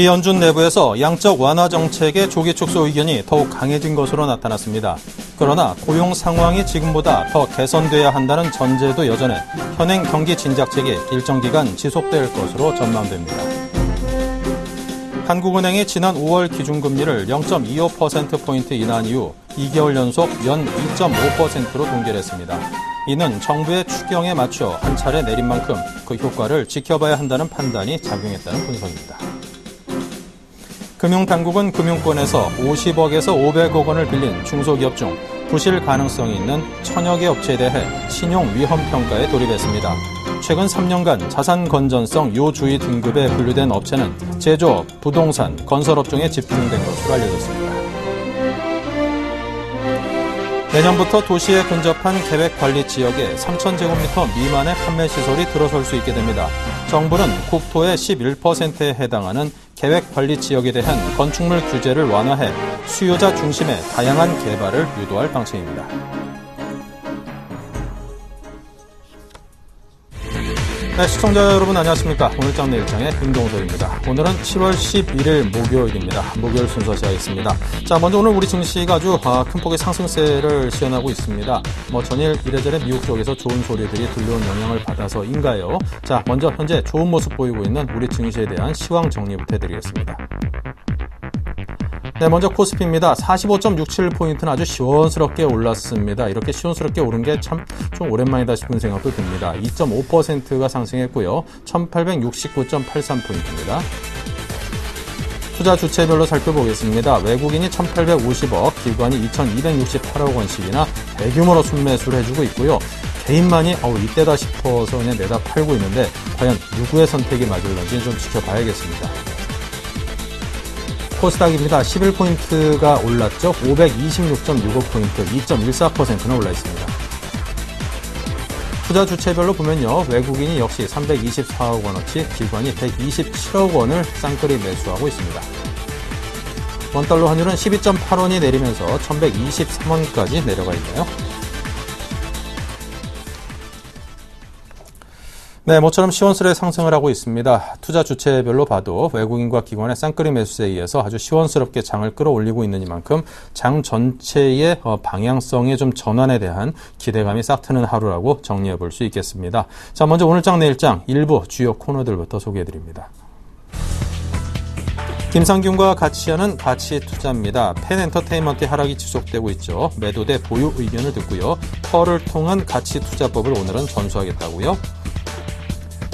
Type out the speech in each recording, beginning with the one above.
미 연준 내부에서 양적 완화 정책의 조기 축소 의견이 더욱 강해진 것으로 나타났습니다. 그러나 고용 상황이 지금보다 더 개선돼야 한다는 전제도 여전해 현행 경기 진작책이 일정 기간 지속될 것으로 전망됩니다. 한국은행이 지난 5월 기준금리를 0.25%포인트 인하한 이후 2개월 연속 연 2.5%로 동결했습니다. 이는 정부의 추경에 맞춰 한 차례 내린 만큼 그 효과를 지켜봐야 한다는 판단이 작용했다는 분석입니다. 금융당국은 금융권에서 50억에서 500억 원을 빌린 중소기업 중 부실 가능성이 있는 1000여 개 업체에 대해 신용 위험 평가에 돌입했습니다. 최근 3년간 자산 건전성 요주의 등급에 분류된 업체는 제조업, 부동산, 건설업종에 집중된 것으로 알려졌습니다. 내년부터 도시에 근접한 계획관리지역에 3,000제곱미터 미만의 판매시설이 들어설 수 있게 됩니다. 정부는 국토의 11%에 해당하는 계획관리지역에 대한 건축물 규제를 완화해 수요자 중심의 다양한 개발을 유도할 방침입니다. 네, 시청자 여러분 안녕하십니까. 오늘장 내일장의 김동석입니다. 오늘은 7월 11일 목요일입니다. 목요일 순서 시작하겠습니다. 자, 먼저 오늘 우리 증시가 아주 큰 폭의 상승세를 시현하고 있습니다. 전일 이래저래 미국 쪽에서 좋은 소리들이 들려온 영향을 받아서인가요? 자, 먼저 현재 좋은 모습 보이고 있는 우리 증시에 대한 시황 정리부터 해드리겠습니다. 네, 먼저 코스피입니다. 45.67포인트는 아주 시원스럽게 올랐습니다. 이렇게 시원스럽게 오른 게 참 좀 오랜만이다 싶은 생각도 듭니다. 2.5%가 상승했고요. 1869.83포인트입니다. 투자 주체별로 살펴보겠습니다. 외국인이 1850억, 기관이 2268억 원씩이나 대규모로 순매수를 해주고 있고요. 개인만이 이때다 싶어서 그냥 내다 팔고 있는데 과연 누구의 선택이 맞을런지 좀 지켜봐야겠습니다. 코스닥입니다. 11포인트가 올랐죠. 526.65포인트, 2.14%나 올라 있습니다. 투자 주체별로 보면요. 외국인이 역시 324억 원어치, 기관이 127억 원을 쌍끌이 매수하고 있습니다. 원달러 환율은 12.8원이 내리면서 1123원까지 내려가 있네요. 네, 모처럼 시원스레 상승을 하고 있습니다. 투자 주체별로 봐도 외국인과 기관의 쌍끌이 매수세에 의해서 아주 시원스럽게 장을 끌어올리고 있는 이만큼 장 전체의 방향성의 좀 전환에 대한 기대감이 싹 트는 하루라고 정리해 볼 수 있겠습니다. 자, 먼저 오늘장 내일장 일부 주요 코너들부터 소개해 드립니다. 김상균과 같이 하는 가치 투자입니다. 펜엔터테인먼트의 하락이 지속되고 있죠. 매도 대 보유 의견을 듣고요. 털을 통한 가치 투자법을 오늘은 전수하겠다고요.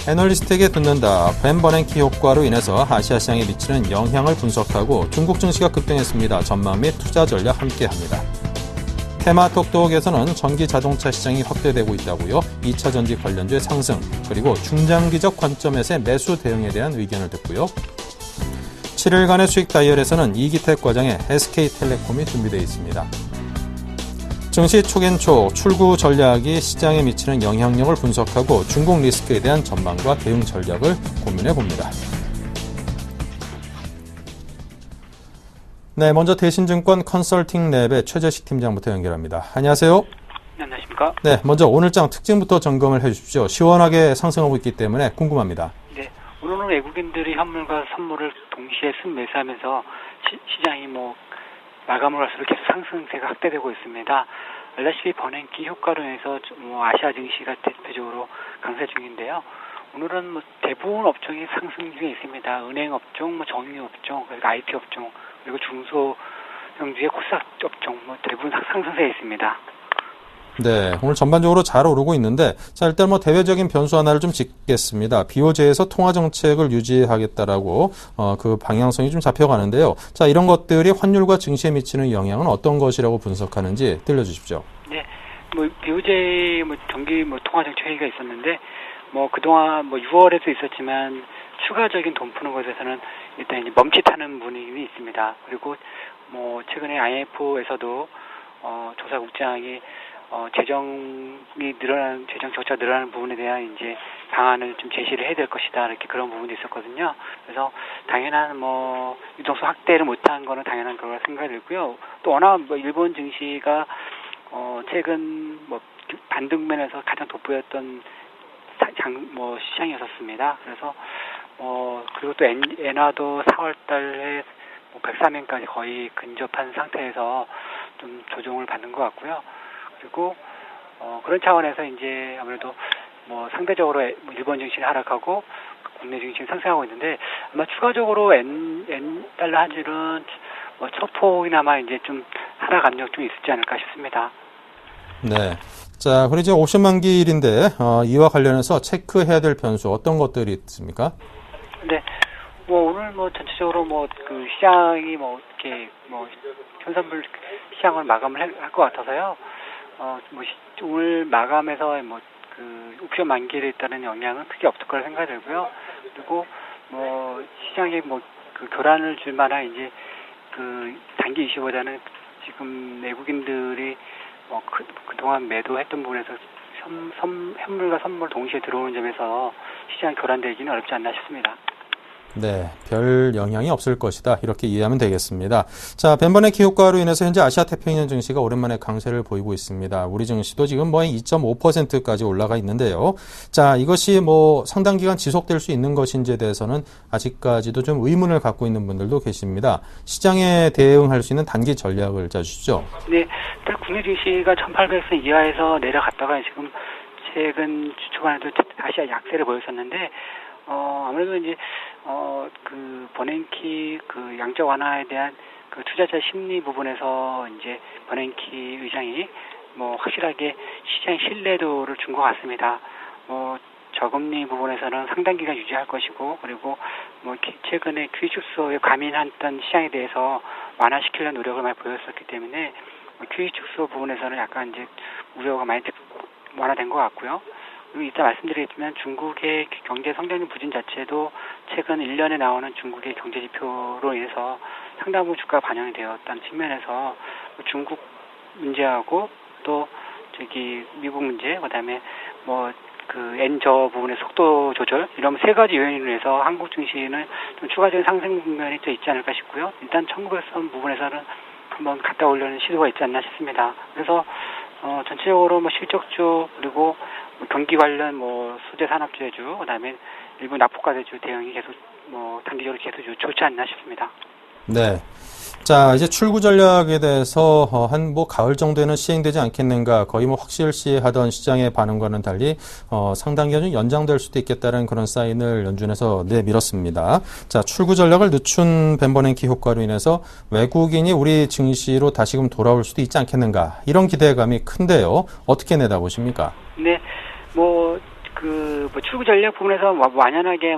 애널리스트에게 듣는다. 벤 버냉키 효과로 인해서 아시아 시장에 미치는 영향을 분석하고 중국 증시가 급등했습니다. 전망 및 투자 전략 함께합니다. 테마톡톡에서는 전기 자동차 시장이 확대되고 있다고요. 2차 전지 관련주의 상승, 그리고 중장기적 관점에서의 매수 대응에 대한 의견을 듣고요. 7일간의 수익 다이얼에서는 이기택 과장의 SK텔레콤이 준비되어 있습니다. 증시 초겐초 출구 전략이 시장에 미치는 영향력을 분석하고 중국 리스크에 대한 전망과 대응 전략을 고민해 봅니다. 네, 먼저 대신증권 컨설팅 랩의 최재식 팀장부터 연결합니다. 안녕하세요. 네, 안녕하십니까. 네, 먼저 오늘장 특징부터 점검을 해주십시오. 시원하게 상승하고 있기 때문에 궁금합니다. 네, 오늘은 외국인들이 현물과 선물을 동시에 순매수하면서 시장이 마감을 할수록 계속 상승세가 확대되고 있습니다. 알다시피 버냉키 효과로 인해서 아시아 증시가 대표적으로 강세 중인데요. 오늘은 대부분 업종이 상승 중에 있습니다. 은행 업종, 정유 업종, 그리고 IT 업종, 그리고 중소형주의 코스닥 업종 대부분 상승세에 있습니다. 네, 오늘 전반적으로 잘 오르고 있는데, 자, 일단 대외적인 변수 하나를 좀 짚겠습니다. BOJ에서 통화 정책을 유지하겠다라고, 그 방향성이 좀 잡혀가는데요. 자, 이런 것들이 환율과 증시에 미치는 영향은 어떤 것이라고 분석하는지 들려주십시오. 네, BOJ 정기 통화 정책 회의가 있었는데, 그동안 6월에도 있었지만, 추가적인 돈 푸는 것에서는 일단 이제 멈칫하는 분위기 있습니다. 그리고 최근에 IMF에서도, 조사국장이 재정이 늘어나는, 재정 적자가 늘어나는 부분에 대한 이제 방안을 좀 제시를 해야 될 것이다. 이렇게 그런 부분도 있었거든요. 그래서 당연한 유동성 확대를 못한 거는 당연한 거라 생각이 들고요. 또 워낙 일본 증시가 최근 반등면에서 가장 돋보였던 시장이었습니다. 그래서 그리고 또 엔화도 4월 달에 103엔까지 거의 근접한 상태에서 좀 조정을 받는 것 같고요. 그리고 그런 차원에서 이제 아무래도 상대적으로 일본 증시는 하락하고 국내 증시는 상승하고 있는데 아마 추가적으로 엔 달러 환율은 소폭이나마 이제 좀 하락 압력 좀 있지 않을까 싶습니다. 네. 자, 그리고 이제 옵션 만기일인데 이와 관련해서 체크해야 될 변수 어떤 것들이 있습니까? 네. 오늘 전체적으로 그 시장이 이렇게 현선물 시장을 마감을 할 것 같아서요. 오늘 마감에서 그 옵션 만기일에 있다는 영향은 크게 없을 거라 생각이 들고요. 그리고 시장에 그 교란을 줄 만한 이제 그 단기 이슈보다는 지금 외국인들이 그동안 매도했던 부분에서 현물과 선물 동시에 들어오는 점에서 시장 교란되기는 어렵지 않나 싶습니다. 네, 별 영향이 없을 것이다. 이렇게 이해하면 되겠습니다. 자, 벤버네키 효과로 인해서 현재 아시아 태평양 증시가 오랜만에 강세를 보이고 있습니다. 우리 증시도 지금 2.5%까지 올라가 있는데요. 자, 이것이 상당 기간 지속될 수 있는 것인지에 대해서는 아직까지도 좀 의문을 갖고 있는 분들도 계십니다. 시장에 대응할 수 있는 단기 전략을 짜주시죠. 네, 일단 국내 증시가 1800선 이하에서 내려갔다가 지금 최근 주 초반에도 다시 약세를 보였었는데 아무래도 이제 그 버냉키 그 양적 완화에 대한 그 투자자 심리 부분에서 이제 버냉키 의장이 확실하게 시장 신뢰도를 준 것 같습니다. 저금리 부분에서는 상당 기간 유지할 것이고, 그리고 최근에 QE 축소에 과민했던 시장에 대해서 완화시키려는 노력을 많이 보였었기 때문에 QE 축소 부분에서는 약간 이제 우려가 많이 완화된 것 같고요. 그리고 이따 말씀드리겠지만 중국의 경제 성장률 부진 자체도 최근 1년에 나오는 중국의 경제 지표로 인해서 상당 부분 주가가 반영이 되었다는 측면에서 중국 문제하고 또 미국 문제, 그다음에 그 엔저 부분의 속도 조절 이런 세 가지 요인으로 해서 한국 증시는 좀 추가적인 상승 국면이 또 있지 않을까 싶고요. 일단 1900선 부분에서는 한번 갔다 오려는 시도가 있지 않나 싶습니다. 그래서 전체적으로 실적주 그리고 경기 관련 소재 산업주주 그다음에 일부 납품과대주 대응이 계속 단기적으로 계속 좋지 않나 싶습니다. 네. 자, 이제 출구 전략에 대해서 한 가을 정도에는 시행되지 않겠는가, 거의 확실시하던 시장의 반응과는 달리 상당히 좀 연장될 수도 있겠다는 그런 사인을 연준에서 내밀었습니다. 자, 출구 전략을 늦춘 벤버냉키 효과로 인해서 외국인이 우리 증시로 다시금 돌아올 수도 있지 않겠는가, 이런 기대감이 큰데요. 어떻게 내다보십니까? 네, 출구 전략 부분에서 완연하게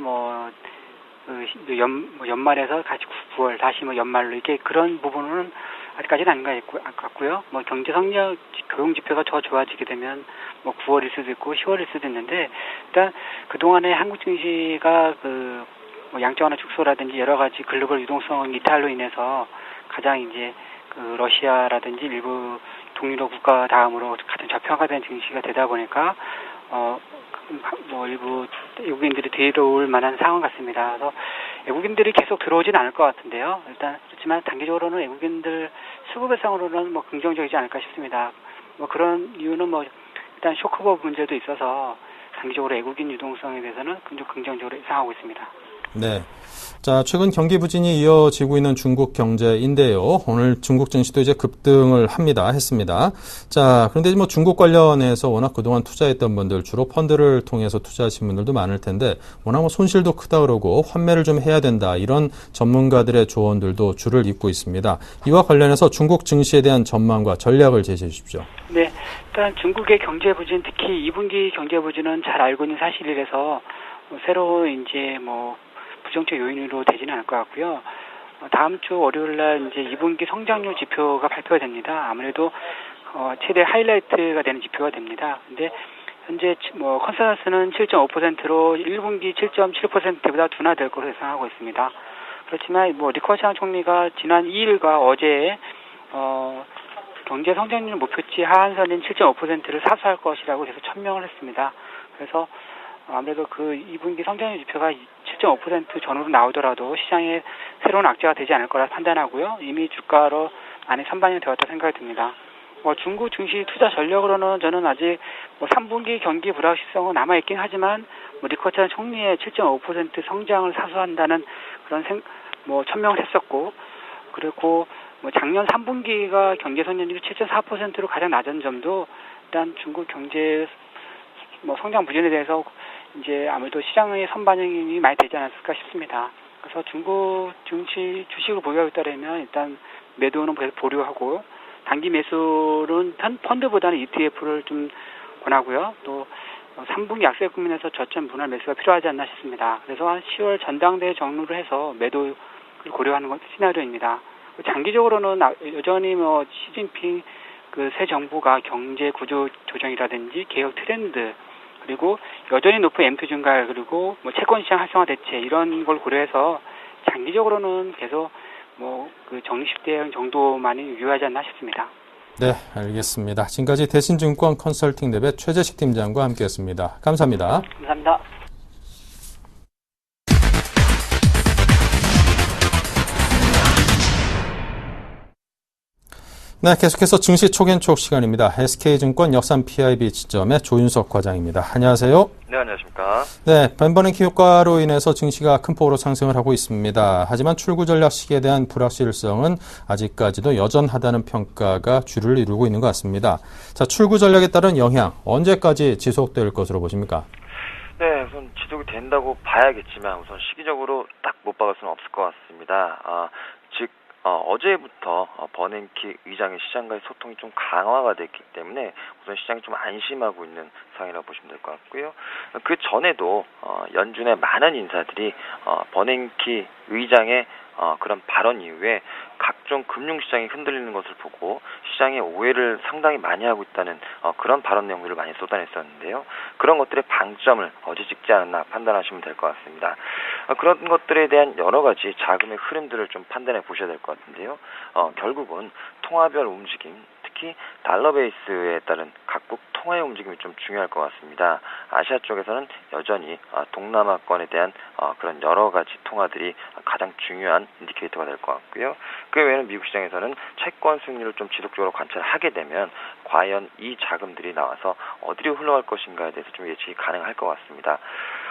연말에서 다시 9월 다시 연말로 이렇게 그런 부분은 아직까지는 안 같고요. 경제 성장 교육 지표가 더 좋아지게 되면 9월일 수도 있고 10월일 수도 있는데, 일단 그 동안에 한국 증시가 양적 완화 축소라든지 여러 가지 글로벌 유동성 이탈로 인해서 가장 이제 러시아라든지 일부 동유럽 국가 다음으로 가장 저평가된 증시가 되다 보니까 일부 외국인들이 들어올 만한 상황 같습니다. 그래서 외국인들이 계속 들어오지는 않을 것 같은데요. 일단 그렇지만 단기적으로는 외국인들 수급 배상으로는 긍정적이지 않을까 싶습니다. 그런 이유는 일단 쇼크버 문제도 있어서 단기적으로 외국인 유동성에 대해서는 긍정적으로 예상하고 있습니다. 네. 자, 최근 경기 부진이 이어지고 있는 중국 경제인데요. 오늘 중국 증시도 이제 급등을 했습니다. 자, 그런데 중국 관련해서 워낙 그동안 투자했던 분들, 주로 펀드를 통해서 투자하신 분들도 많을 텐데, 워낙 손실도 크다 그러고 환매를 좀 해야 된다, 이런 전문가들의 조언들도 줄을 잇고 있습니다. 이와 관련해서 중국 증시에 대한 전망과 전략을 제시해 주십시오. 네. 일단 중국의 경제 부진, 특히 2분기 경제 부진은 잘 알고 있는 사실이라서 새로 이제 부정적 요인으로 되지는 않을 것 같고요. 다음 주 월요일 날 이제 2분기 성장률 지표가 발표가 됩니다. 아무래도 최대 하이라이트가 되는 지표가 됩니다. 근데 현재 컨센서스는 7.5%로 1분기 7.7%보다 둔화될 것으로 예상하고 있습니다. 그렇지만 리커창 총리가 지난 2일과 어제 경제 성장률 목표치 하한선인 7.5%를 사수할 것이라고 해서 천명을 했습니다. 그래서 아무래도 그 2분기 성장률 지표가 7.5% 전후로 나오더라도 시장에 새로운 악재가 되지 않을 거라 판단하고요. 이미 주가로 많이 선반영이 되었다 생각이 듭니다. 중국 증시 투자 전략으로는 저는 아직 3분기 경기 불확실성은 남아있긴 하지만 리커처는 총리의 7.5% 성장을 사수한다는 그런 천명을 했었고, 그리고 작년 3분기가 경제 성장률이 7.4%로 가장 낮은 점도 일단 중국 경제 성장 부진에 대해서 이제 아무래도 시장의 선반영이 많이 되지 않았을까 싶습니다. 그래서 중국 증시 주식을 보유하고 있다면 일단 매도는 보류하고, 단기 매수는 펀드보다는 ETF를 좀 권하고요. 또 3분기 약세 국면에서 저점 분할 매수가 필요하지 않나 싶습니다. 그래서 한 10월 전당대회 정리를 해서 매도를 고려하는 것 시나리오입니다. 장기적으로는 여전히 시진핑 새 정부가 경제 구조 조정이라든지 개혁 트렌드, 그리고 여전히 높은 M2 증가율, 그리고 채권 시장 활성화 대체, 이런 걸 고려해서 장기적으로는 계속 적립식 대응 정도만이 유효하지 않나 싶습니다. 네, 알겠습니다. 지금까지 대신증권 컨설팅랩의 최재식 팀장과 함께했습니다. 감사합니다. 감사합니다. 네, 계속해서 증시 촉앤촉 시간입니다. SK증권 역산 PIB 지점의 조윤석 과장입니다. 안녕하세요. 네, 안녕하십니까. 네, 벤버링키 효과로 인해서 증시가 큰 폭으로 상승을 하고 있습니다. 하지만 출구 전략 시기에 대한 불확실성은 아직까지도 여전하다는 평가가 주를 이루고 있는 것 같습니다. 자, 출구 전략에 따른 영향 언제까지 지속될 것으로 보십니까? 네, 우선 지속이 된다고 봐야겠지만 우선 시기적으로 딱 못 박을 수는 없을 것 같습니다. 어제부터 버냉키 의장의 시장과의 소통이 좀 강화가 됐기 때문에 우선 시장이 좀 안심하고 있는 상황이라고 보시면 될 것 같고요. 그 전에도 연준의 많은 인사들이 버냉키 의장의 그런 발언 이후에 각종 금융시장이 흔들리는 것을 보고 시장의 오해를 상당히 많이 하고 있다는 그런 발언 내용들을 많이 쏟아냈었는데요. 그런 것들의 방점을 어제 찍지 않았나 판단하시면 될 것 같습니다. 그런 것들에 대한 여러 가지 자금의 흐름들을 좀 판단해 보셔야 될 것 같은데요. 결국은 통화별 움직임, 특히 달러 베이스에 따른 각국 통화의 움직임이 좀 중요할 것 같습니다. 아시아 쪽에서는 여전히 동남아권에 대한 그런 여러 가지 통화들이 가장 중요한 인디케이터가 될 것 같고요. 그 외에는 미국 시장에서는 채권 수익률을 좀 지속적으로 관찰하게 되면 과연 이 자금들이 나와서 어디로 흘러갈 것인가에 대해서 좀 예측이 가능할 것 같습니다.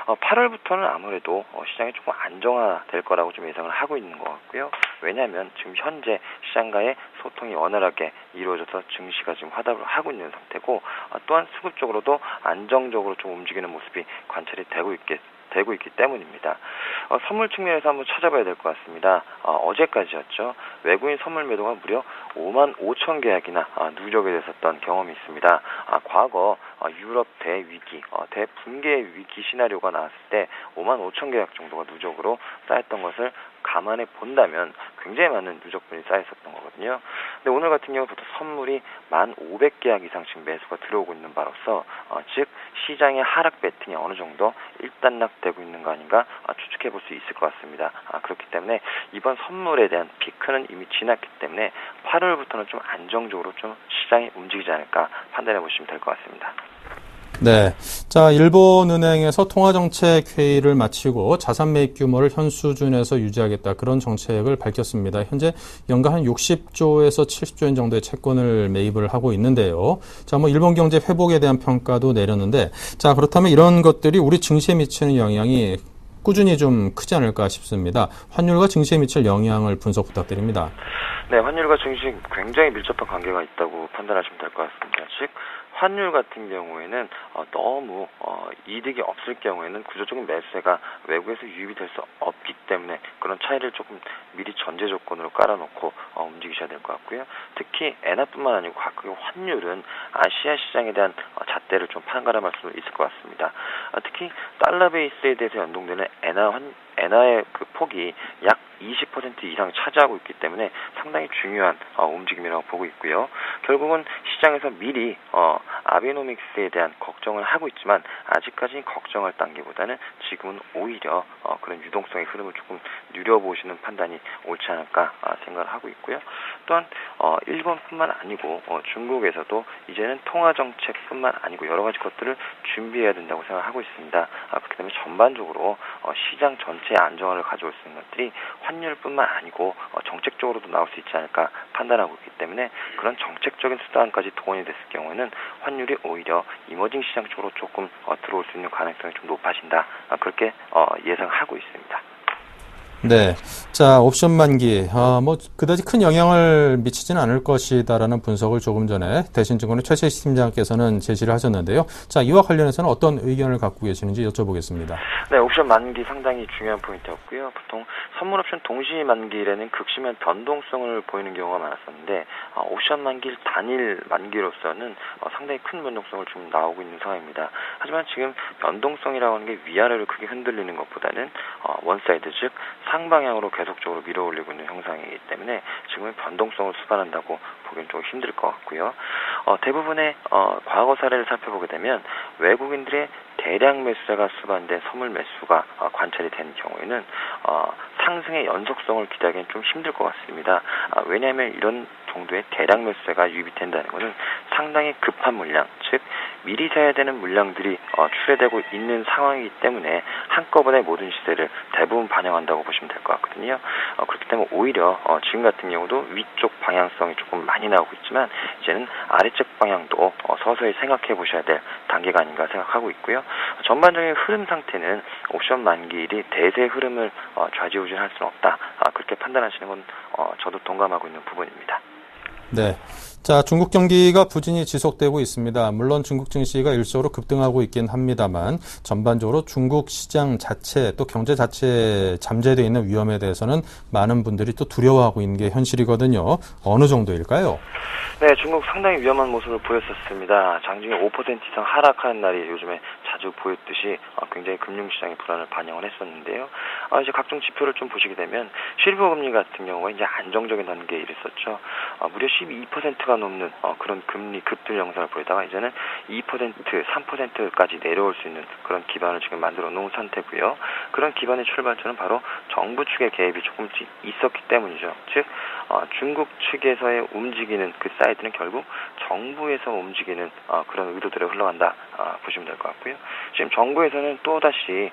8월부터는 아무래도 시장이 조금 안정화될 거라고 좀 예상을 하고 있는 것 같고요. 왜냐하면 지금 현재 시장과의 소통이 원활하게 이루어져서 증시가 지금 화답을 하고 있는 상태고, 또한 수급적으로도 안정적으로 좀 움직이는 모습이 관찰이 되고 있기 때문입니다. 선물 측면에서 한번 찾아봐야 될 것 같습니다. 어제까지였죠. 외국인 선물 매도가 무려 5만 5천 계약이나 누적이 됐었던 경험이 있습니다. 과거 유럽 대위기, 대붕괴 위기 시나리오가 나왔을 때 5만 5천 계약 정도가 누적으로 쌓였던 것을 감안해 본다면 굉장히 많은 누적분이 쌓였었던 거거든요. 근데 오늘 같은 경우 부터 선물이 1,500계약 이상 지금 매수가 들어오고 있는 바로서 즉 시장의 하락 배팅이 어느 정도 일단락되고 있는 거 아닌가 추측해 볼 수 있을 것 같습니다. 그렇기 때문에 이번 선물에 대한 피크는 이미 지났기 때문에 8월부터는 좀 안정적으로 좀 시장이 움직이지 않을까 판단해 보시면 될 것 같습니다. 네. 자, 일본은행에서 통화정책 회의를 마치고 자산 매입 규모를 현 수준에서 유지하겠다. 그런 정책을 밝혔습니다. 현재 연간 한 60조에서 70조 원 정도의 채권을 매입을 하고 있는데요. 자, 일본 경제 회복에 대한 평가도 내렸는데, 자, 그렇다면 이런 것들이 우리 증시에 미치는 영향이 꾸준히 좀 크지 않을까 싶습니다. 환율과 증시에 미칠 영향을 분석 부탁드립니다. 네, 환율과 증시 굉장히 밀접한 관계가 있다고 판단하시면 될 것 같습니다. 즉, 환율 같은 경우에는 너무 이득이 없을 경우에는 구조적인 매수세가 외국에서 유입이 될 수 없기 때문에 그런 차이를 조금 미리 전제 조건으로 깔아놓고 움직이셔야 될 것 같고요. 특히 엔화뿐만 아니고 각국의 환율은 아시아 시장에 대한 잣대를 좀 판가름할 수 있을 것 같습니다. 특히 달러 베이스에 대해서 연동되는 엔화의 그 폭이 약 20% 이상 차지하고 있기 때문에 상당히 중요한 움직임이라고 보고 있고요. 결국은 시장에서 미리 아베노믹스에 대한 걱정을 하고 있지만 아직까지는 걱정할 단계보다는 지금은 오히려 그런 유동성의 흐름을 조금 누려보시는 판단이 옳지 않을까 생각을 하고 있고요. 또한 일본뿐만 아니고 중국에서도 이제는 통화정책뿐만 아니고 여러 가지 것들을 준비해야 된다고 생각하고 있습니다. 그렇기 때문에 전반적으로 시장 전체 자체의 안정화를 가져올 수 있는 것들이 환율뿐만 아니고 정책적으로도 나올 수 있지 않을까 판단하고 있기 때문에 그런 정책적인 수단까지 동원이 됐을 경우에는 환율이 오히려 이머징 시장 쪽으로 조금 들어올 수 있는 가능성이 좀 높아진다. 그렇게 예상하고 있습니다. 네. 자, 옵션 만기, 그다지 큰 영향을 미치지는 않을 것이다라는 분석을 조금 전에 대신증권의 최재식 팀장께서는 제시를 하셨는데요. 자, 이와 관련해서는 어떤 의견을 갖고 계시는지 여쭤보겠습니다. 네, 옵션 만기 상당히 중요한 포인트였고요. 보통 선물 옵션 동시 만기일에는 극심한 변동성을 보이는 경우가 많았었는데, 옵션 만기일 단일 만기로서는 상당히 큰 변동성을 좀 나오고 있는 상황입니다. 하지만 지금 변동성이라고 하는 게 위아래로 크게 흔들리는 것보다는 원사이드, 즉 상방향으로 계속적으로 밀어올리고 있는 형상이기 때문에 지금은 변동성을 수반한다고 보기엔 좀 힘들 것 같고요. 대부분의 과거 사례를 살펴보게 되면 외국인들의 대량 매수자가 수반된 선물 매수가 관찰이 된 경우에는 상승의 연속성을 기대하기는 좀 힘들 것 같습니다. 왜냐하면 이런 정도의 대량 매수세가 유입된다는 것은 상당히 급한 물량, 즉 미리 사야 되는 물량들이 출회되고 있는 상황이기 때문에 한꺼번에 모든 시세를 대부분 반영한다고 보시면 될 것 같거든요. 그렇기 때문에 오히려 지금 같은 경우도 위쪽 방향성이 조금 많이 나오고 있지만 이제는 아래쪽 방향도 서서히 생각해 보셔야 될 단계가 아닌가 생각하고 있고요. 전반적인 흐름 상태는 옵션 만기일이 대세 흐름을 좌지우지할 수는 없다. 그렇게 판단하시는 건 저도 동감하고 있는 부분입니다. 네. 자, 중국 경기가 부진이 지속되고 있습니다. 물론 중국 증시가 일시적으로 급등하고 있긴 합니다만 전반적으로 중국 시장 자체 또 경제 자체에 잠재되어 있는 위험에 대해서는 많은 분들이 또 두려워하고 있는 게 현실이거든요. 어느 정도일까요? 네, 중국 상당히 위험한 모습을 보였었습니다. 장중에 5% 이상 하락하는 날이 요즘에 자주 보였듯이 굉장히 금융시장의 불안을 반영을 했었는데요. 이제 각종 지표를 좀 보시게 되면 실버 금리 같은 경우가 이제 안정적인 단계에 이르렀죠. 무려 12%가 넘는 그런 금리 급등 영상을 보이다가 이제는 2%, 3%까지 내려올 수 있는 그런 기반을 지금 만들어 놓은 상태고요. 그런 기반의 출발점은 바로 정부 측의 개입이 조금씩 있었기 때문이죠. 즉 중국 측에서의 움직이는 그 사이드는 결국 정부에서 움직이는 그런 의도대로 흘러간다 보시면 될 것 같고요. 지금 정부에서는 또다시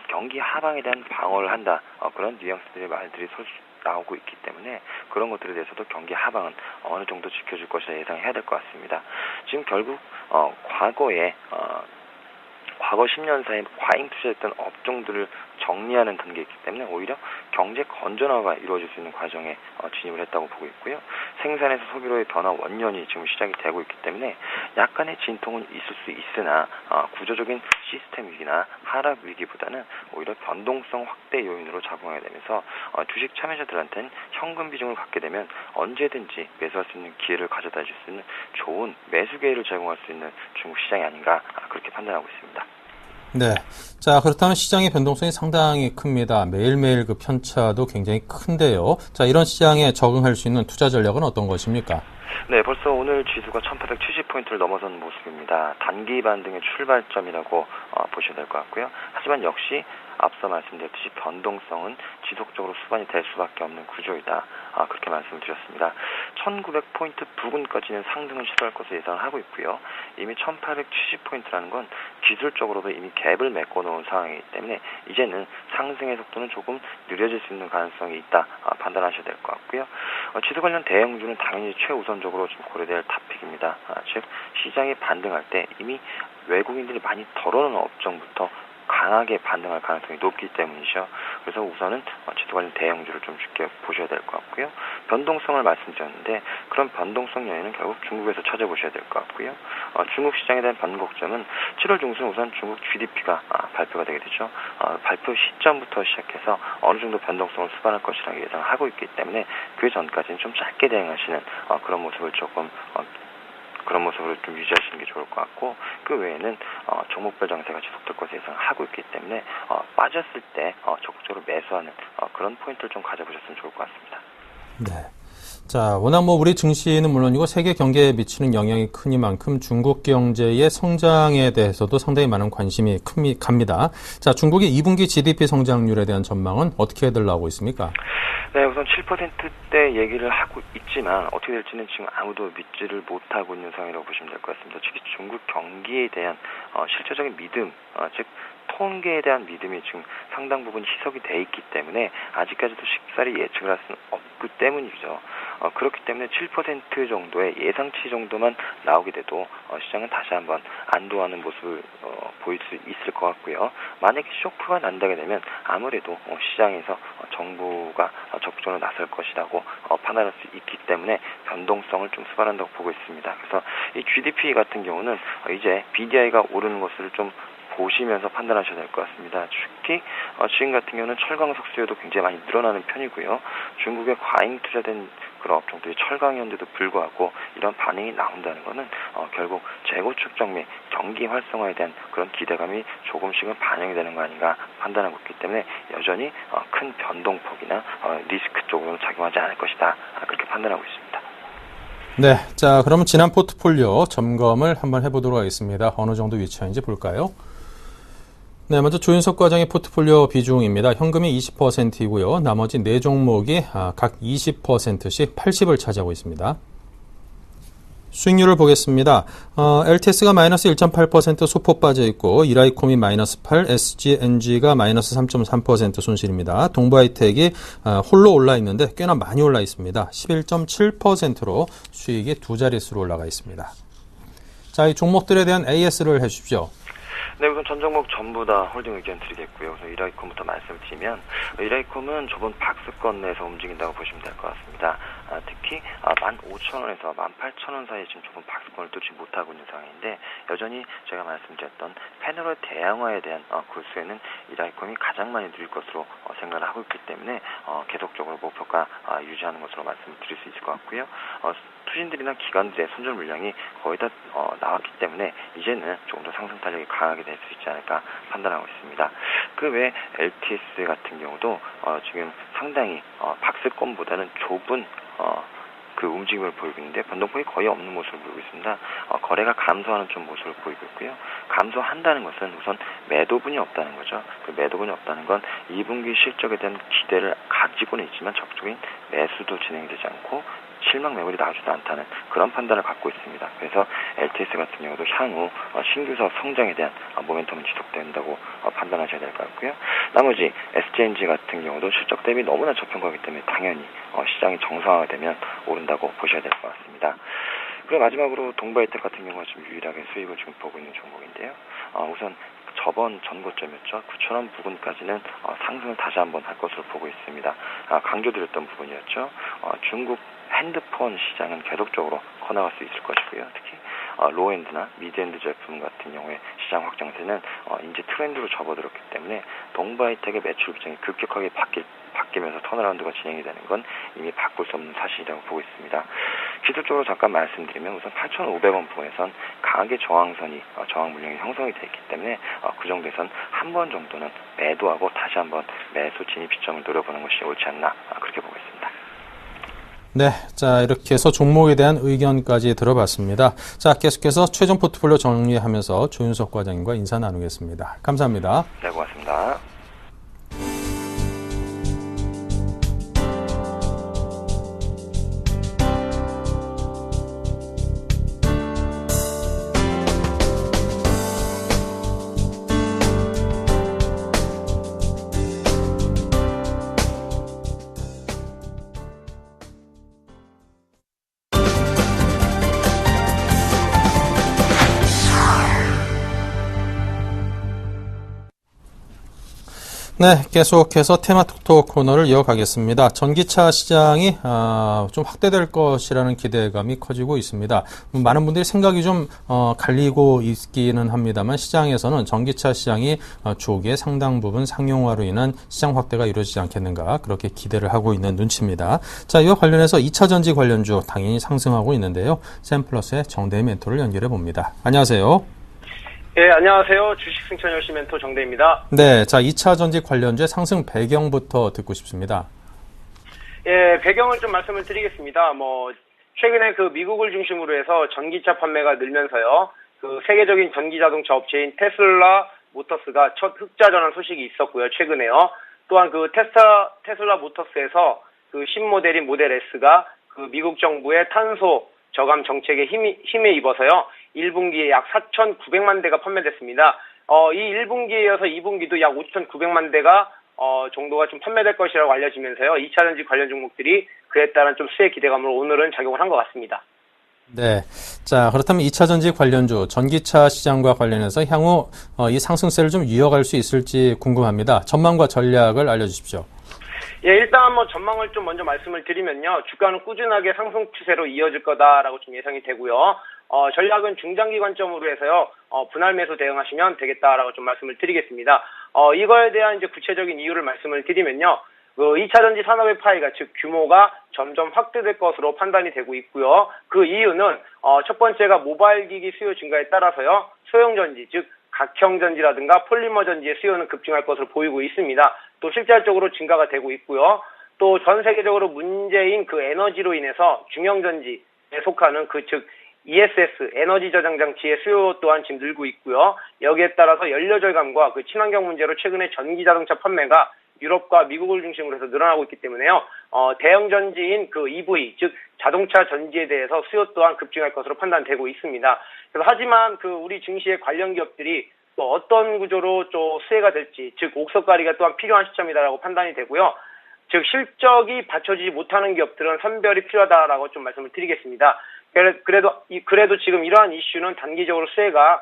경기 하방에 대한 방어를 한다 그런 뉘앙스들의 말들이 나오고 있기 때문에 그런 것들에 대해서도 경기 하방은 어느 정도 지켜줄 것이라 예상해야 될 것 같습니다. 지금 결국 과거 10년 사이에 과잉 투자했던 업종들을 정리하는 단계이기 때문에 오히려 경제 건전화가 이루어질 수 있는 과정에 진입을 했다고 보고 있고요. 생산에서 소비로의 변화 원년이 지금 시작이 되고 있기 때문에 약간의 진통은 있을 수 있으나 구조적인 시스템 위기나 하락 위기보다는 오히려 변동성 확대 요인으로 작용하게 되면서 주식 참여자들한테는 현금 비중을 갖게 되면 언제든지 매수할 수 있는 기회를 가져다 줄 수 있는 좋은 매수 기회를 제공할 수 있는 중국 시장이 아닌가 그렇게 판단하고 있습니다. 네. 자, 그렇다면 시장의 변동성이 상당히 큽니다. 매일매일 그 편차도 굉장히 큰데요. 자, 이런 시장에 적응할 수 있는 투자 전략은 어떤 것입니까? 네, 벌써 오늘 지수가 1870포인트를 넘어선 모습입니다. 단기 반등의 출발점이라고 보셔야 될 것 같고요. 하지만 역시 앞서 말씀드렸듯이 변동성은 지속적으로 수반이 될 수밖에 없는 구조이다. 그렇게 말씀을 드렸습니다. 1900포인트 부근까지는 상승을 시도할 것을 예상을 하고 있고요. 이미 1870포인트라는 건 기술적으로도 이미 갭을 메꿔놓은 상황이기 때문에 이제는 상승의 속도는 조금 느려질 수 있는 가능성이 있다 판단하셔야 될 것 같고요. 지수 관련 대형주는 당연히 최우선적으로 좀 고려될 탑픽입니다. 즉 시장이 반등할 때 이미 외국인들이 많이 덜어놓은 업종부터 강하게 반등할 가능성이 높기 때문이죠. 그래서 우선은 지수 관련 대형주를 좀 지켜보셔야 될 것 같고요. 변동성을 말씀드렸는데 그런 변동성 요인은 결국 중국에서 찾아보셔야 될 것 같고요. 중국 시장에 대한 변곡점은 7월 중순 우선 중국 GDP가 발표가 되게 되죠. 발표 시점부터 시작해서 어느 정도 변동성을 수반할 것이라고 예상을 하고 있기 때문에 그 전까지는 좀 짧게 대응하시는 그런 모습을 좀 유지하시는 게 좋을 것 같고 그 외에는 종목별 장세가 지속될 것을 예상하고 있기 때문에 빠졌을 때 적극적으로 매수하는 그런 포인트를 좀 가져보셨으면 좋을 것 같습니다. 네. 자, 워낙 우리 증시는 물론이고 세계 경제에 미치는 영향이 크니만큼 중국 경제의 성장에 대해서도 상당히 많은 관심이 갑니다. 자, 중국의 2분기 GDP 성장률에 대한 전망은 어떻게 나오고 있습니까? 네, 우선 7%대 얘기를 하고 있지만 어떻게 될지는 지금 아무도 믿지를 못하고 있는 상황이라고 보시면 될 것 같습니다. 특히 중국 경기에 대한 실질적인 믿음, 즉 통계에 대한 믿음이 지금 상당 부분 희석이 돼 있기 때문에 아직까지도 쉽사리 예측을 할 수는 없기 때문이죠. 그렇기 때문에 7% 정도의 예상치 정도만 나오게 돼도 시장은 다시 한번 안도하는 모습을 보일 수 있을 것 같고요. 만약에 쇼크가 난다게 되면 아무래도 시장에서 정부가 적극적으로 나설 것이라고 판단할 수 있기 때문에 변동성을 좀 수반한다고 보고 있습니다. 그래서 이 GDP 같은 경우는 이제 BDI가 오르는 것을 좀 보시면서 판단하셔야 될 것 같습니다. 특히 지금 같은 경우는 철광석 수요도 굉장히 많이 늘어나는 편이고요. 중국에 과잉 투자된 그런 업종들이 철강이었는데도 불구하고 이런 반응이 나온다는 것은 결국 재고축 정리, 경기 활성화에 대한 그런 기대감이 조금씩은 반영이 되는 거 아닌가 판단하고 있기 때문에 여전히 큰 변동폭이나 리스크 쪽으로는 작용하지 않을 것이다. 그렇게 판단하고 있습니다. 네, 자 그러면 지난 포트폴리오 점검을 한번 해보도록 하겠습니다. 어느 정도 위치인지 볼까요? 네, 먼저 조윤석 과장의 포트폴리오 비중입니다. 현금이 20%이고요. 나머지 4종목이 각 20%씩 80을 차지하고 있습니다. 수익률을 보겠습니다. LTS가 마이너스 1.8% 소폭 빠져있고 이라이콤이 마이너스 8, SGNG가 마이너스 3.3% 손실입니다. 동부하이텍이 홀로 올라있는데 꽤나 많이 올라 있습니다. 11.7%로 수익이 두 자릿수로 올라가 있습니다. 자, 이 종목들에 대한 AS를 해주십시오. 네, 우선 전 종목 전부 다 홀딩 의견 드리겠고요. 우선 이라이콤부터 말씀드리면 이라이콤은 저번 박스권 내에서 움직인다고 보시면 될 것 같습니다. 특히 15,000원에서 18,000원 사이에 지금 좁은 박스권을 뚫지 못하고 있는 상황인데 여전히 제가 말씀드렸던 패널의 대형화에 대한 골수에는 이라이콤이 가장 많이 누릴 것으로 생각을 하고 있기 때문에 계속적으로 목표가 유지하는 것으로 말씀을 드릴 수 있을 것 같고요. 투신들이나 기관들의 손절 물량이 거의 다 나왔기 때문에 이제는 조금 더 상승 탄력이 강하게 될 수 있지 않을까 판단하고 있습니다. 그 외에 LTS 같은 경우도 지금 상당히 박스권보다는 좁은 그 움직임을 보이고 있는데 변동폭이 거의 없는 모습을 보이고 있습니다. 거래가 감소하는 좀 모습을 보이고 있고요. 감소한다는 것은 우선 매도분이 없다는 거죠. 그 매도분이 없다는 건 2분기 실적에 대한 기대를 가지고는 있지만 적극적인 매수도 진행이 되지 않고 실망 매물이 나오지도 않다는 그런 판단을 갖고 있습니다. 그래서 LTS 같은 경우도 향후 신규 사업 성장에 대한 모멘텀은 지속된다고 판단하셔야 될 것 같고요. 나머지 SGNG 같은 경우도 실적 대비 너무나 저평가하기 때문에 당연히 시장이 정상화되면 오른다고 보셔야 될 것 같습니다. 그리고 마지막으로 동부하이텍 같은 경우가 지금 유일하게 수익을 지금 보고 있는 종목인데요. 우선 저번 전고점이었죠. 9,000원 부근까지는 상승을 다시 한번 할 것으로 보고 있습니다. 강조드렸던 부분이었죠. 중국 핸드폰 시장은 계속적으로 커나갈 수 있을 것이고요. 특히 로엔드나 미드엔드 제품 같은 경우에 시장 확장세는 이제 트렌드로 접어들었기 때문에 동부하이텍의 매출 비중이 급격하게 바뀌면서 턴어라운드가 진행이 되는 건 이미 바꿀 수 없는 사실이라고 보고 있습니다. 기술적으로 잠깐 말씀드리면 우선 8,500원 부근에선 강하게 저항 물량이 형성이 되어 있기 때문에 그 정도에선 한 번 정도는 매도하고 다시 한번 매수 진입 시점을 노려보는 것이 옳지 않나 그렇게 보고 있습니다. 네, 자 이렇게 해서 종목에 대한 의견까지 들어봤습니다. 자, 계속해서 최종 포트폴리오 정리하면서 조윤석 과장님과 인사 나누겠습니다. 감사합니다. 네, 고맙습니다. 네, 계속해서 테마톡톡 코너를 이어가겠습니다. 전기차 시장이 좀 확대될 것이라는 기대감이 커지고 있습니다. 많은 분들이 생각이 좀 갈리고 있기는 합니다만 시장에서는 전기차 시장이 조기에 상당 부분 상용화로 인한 시장 확대가 이루어지지 않겠는가 그렇게 기대를 하고 있는 눈치입니다. 자, 이와 관련해서 2차 전지 관련주 당연히 상승하고 있는데요. 샘플러스의 정대희 멘토를 연결해 봅니다. 안녕하세요. 예, 안녕하세요. 주식 승천 열심 멘토 정대입니다. 네, 자 2차 전지 관련주의 상승 배경부터 듣고 싶습니다. 예, 배경을 좀 말씀을 드리겠습니다. 최근에 그 미국을 중심으로 해서 전기차 판매가 늘면서요. 그 세계적인 전기 자동차 업체인 테슬라 모터스가 첫 흑자 전환 소식이 있었고요. 최근에요. 또한 그 테슬라 모터스에서 그 신모델인 모델 S가 그 미국 정부의 탄소 저감 정책에 힘에 입어서요. 1분기에 약 4,900만 대가 판매됐습니다. 이 1분기에 이어서 2분기도 약 5,900만 대가 정도가 좀 판매될 것이라고 알려지면서요. 2차 전지 관련 종목들이 그에 따른 좀 수혜 기대감으로 오늘은 작용을 한 것 같습니다. 네. 자, 그렇다면 2차 전지 관련주, 전기차 시장과 관련해서 향후 이 상승세를 좀 이어갈 수 있을지 궁금합니다. 전망과 전략을 알려주십시오. 예, 일단 전망을 좀 먼저 말씀을 드리면요. 주가는 꾸준하게 상승 추세로 이어질 거다라고 좀 예상이 되고요. 전략은 중장기 관점으로 해서요. 분할 매수 대응하시면 되겠다라고 좀 말씀을 드리겠습니다. 이거에 대한 이제 구체적인 이유를 말씀을 드리면요. 2차 전지 산업의 파이가 즉 규모가 점점 확대될 것으로 판단이 되고 있고요. 그 이유는 첫 번째가 모바일 기기 수요 증가에 따라서요. 소형 전지 즉 각형 전지라든가 폴리머 전지의 수요는 급증할 것으로 보이고 있습니다. 또 실질적으로 증가가 되고 있고요. 또 전 세계적으로 문제인 그 에너지로 인해서 중형 전지에 속하는 즉 ESS 에너지 저장 장치의 수요 또한 지금 늘고 있고요. 여기에 따라서 연료 절감과 그 친환경 문제로 최근에 전기 자동차 판매가 유럽과 미국을 중심으로 해서 늘어나고 있기 때문에요. 대형 전지인 그 EV 즉 자동차 전지에 대해서 수요 또한 급증할 것으로 판단되고 있습니다. 그래서 하지만 그 우리 증시의 관련 기업들이 또 어떤 구조로 또 수혜가 될지 즉 옥석 가리가 또한 필요한 시점이다라고 판단이 되고요. 즉 실적이 받쳐지지 못하는 기업들은 선별이 필요하다라고 좀 말씀을 드리겠습니다. 그래도 지금 이러한 이슈는 단기적으로 수혜가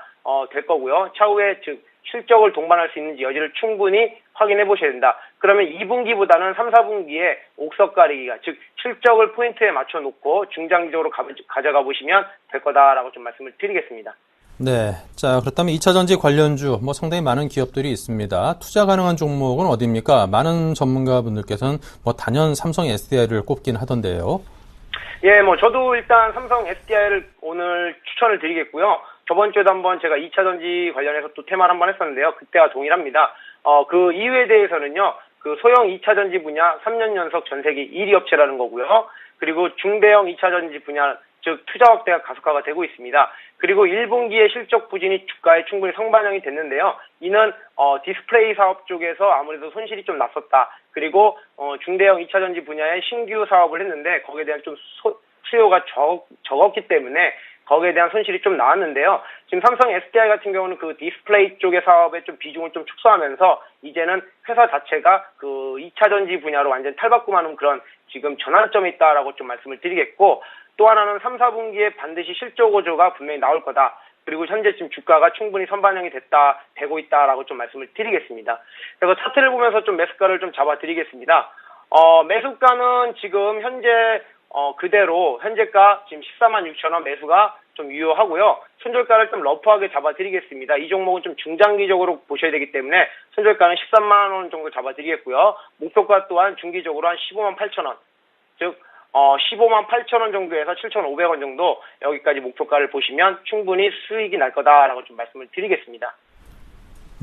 될 거고요. 차후에 즉 실적을 동반할 수 있는지 여지를 충분히 확인해 보셔야 된다. 그러면 2분기보다는 3, 4분기에 옥석 가리기가 즉 실적을 포인트에 맞춰 놓고 중장기적으로 가져가 보시면 될 거다라고 좀 말씀을 드리겠습니다. 네. 자, 그렇다면 2차 전지 관련주, 상당히 많은 기업들이 있습니다. 투자 가능한 종목은 어디입니까? 많은 전문가분들께서는 단연 삼성 SDI를 꼽긴 하던데요. 예, 저도 일단 삼성 SDI를 오늘 추천을 드리겠고요. 저번 주에도 한번 제가 2차 전지 관련해서 또 테마를 한번 했었는데요. 그때와 동일합니다. 그 이유에 대해서는요, 그 소형 2차 전지 분야 3년 연속 전 세계 1위 업체라는 거고요. 그리고 중대형 2차 전지 분야, 즉 투자 확대가 가속화가 되고 있습니다. 그리고 1분기의 실적 부진이 주가에 충분히 성반영이 됐는데요. 이는 디스플레이 사업 쪽에서 아무래도 손실이 좀 났었다. 그리고 중대형 2차 전지 분야의 신규 사업을 했는데 거기에 대한 좀 수요가 적었기 때문에 거기에 대한 손실이 좀 나왔는데요. 지금 삼성 SDI 같은 경우는 그 디스플레이 쪽의 사업에 좀 비중을 좀 축소하면서 이제는 회사 자체가 그 2차 전지 분야로 완전 탈바꿈하는 그런 지금 전환점이 있다라고 좀 말씀을 드리겠고, 또 하나는 3, 4분기에 반드시 실적 호조가 분명히 나올 거다. 그리고 현재 지금 주가가 충분히 선반영이 되고 있다라고 좀 말씀을 드리겠습니다. 그래서 차트를 보면서 좀 매수가를 좀 잡아드리겠습니다. 매수가는 지금 현재 그대로 현재가 지금 146,000원 매수가 좀 유효하고요. 손절가를 좀 러프하게 잡아드리겠습니다. 이 종목은 좀 중장기적으로 보셔야 되기 때문에 손절가는 13만 원 정도 잡아드리겠고요. 목표가 또한 중기적으로 한 15만 8천 원, 즉 15만 8천 원 정도에서 7,500원 정도 여기까지 목표가를 보시면 충분히 수익이 날 거다라고 좀 말씀을 드리겠습니다.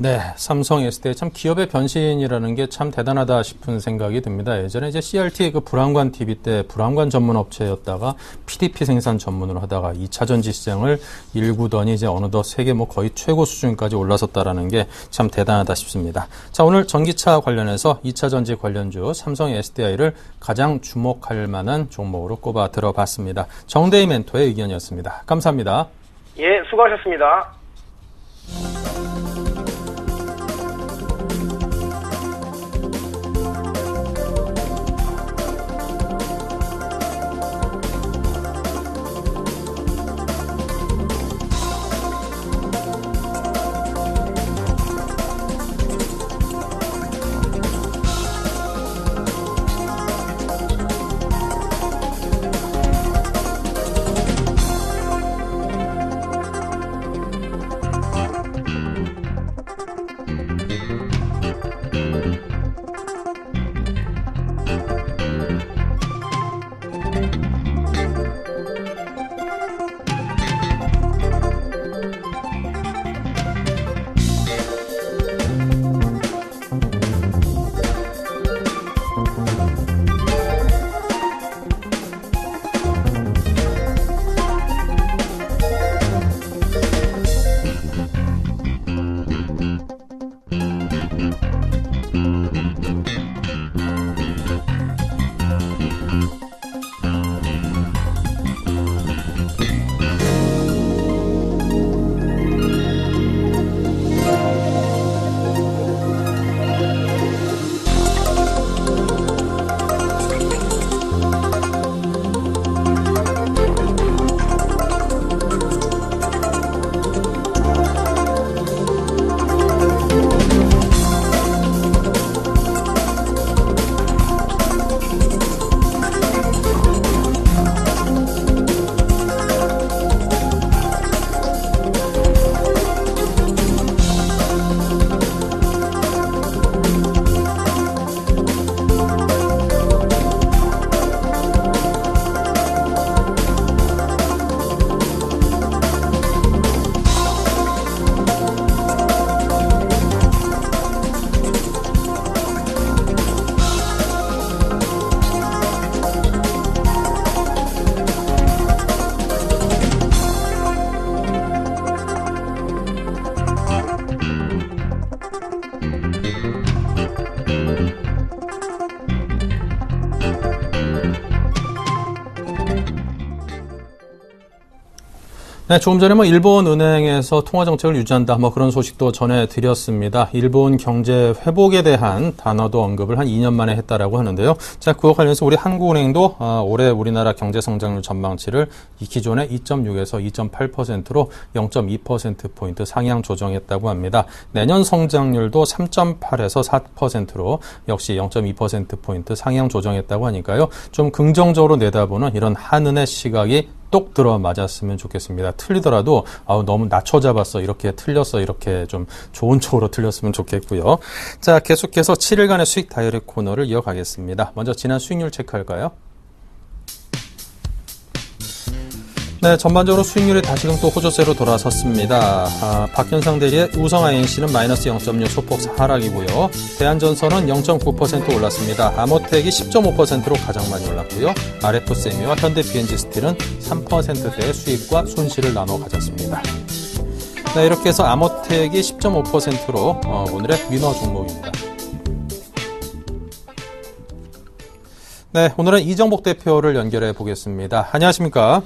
네, 삼성 SDI 참 기업의 변신이라는 게 참 대단하다 싶은 생각이 듭니다. 예전에 이제 CRT 그 불안관 TV 때 불안관 전문 업체였다가 PDP 생산 전문으로 하다가 2차 전지 시장을 일구더니 이제 어느덧 세계 거의 최고 수준까지 올라섰다라는 게 참 대단하다 싶습니다. 자, 오늘 전기차 관련해서 2차 전지 관련주 삼성 SDI를 가장 주목할 만한 종목으로 꼽아 들어봤습니다. 정대희 멘토의 의견이었습니다. 감사합니다. 예, 수고하셨습니다. 네, 조금 전에 일본 은행에서 통화 정책을 유지한다, 그런 소식도 전해드렸습니다. 일본 경제 회복에 대한 단어도 언급을 한 2년 만에 했다라고 하는데요. 자, 그와 관련해서 우리 한국은행도 올해 우리나라 경제 성장률 전망치를 기존의 2.6에서 2.8%로 0.2%포인트 상향 조정했다고 합니다. 내년 성장률도 3.8에서 4%로 역시 0.2%포인트 상향 조정했다고 하니까요. 좀 긍정적으로 내다보는 이런 한은의 시각이 똑 들어맞았으면 좋겠습니다. 틀리더라도 너무 낮춰 잡았어, 이렇게 틀렸어, 이렇게 좀 좋은 쪽으로 틀렸으면 좋겠고요. 자, 계속해서 7일간의 수익 다이어리 코너를 이어가겠습니다. 먼저 지난 수익률 체크할까요? 네, 전반적으로 수익률이 다시금 또 호조세로 돌아섰습니다. 박현상 대리의 우성 INC는 마이너스 0.6 소폭 하락이고요. 대한전선은 0.9% 올랐습니다. 아모텍이 10.5%로 가장 많이 올랐고요. RF세미와 현대 BNG 스틸은 3%대의 수익과 손실을 나눠 가졌습니다. 네, 이렇게 해서 아모텍이 10.5%로 오늘의 위너 종목입니다. 네, 오늘은 이정복 대표를 연결해 보겠습니다. 안녕하십니까?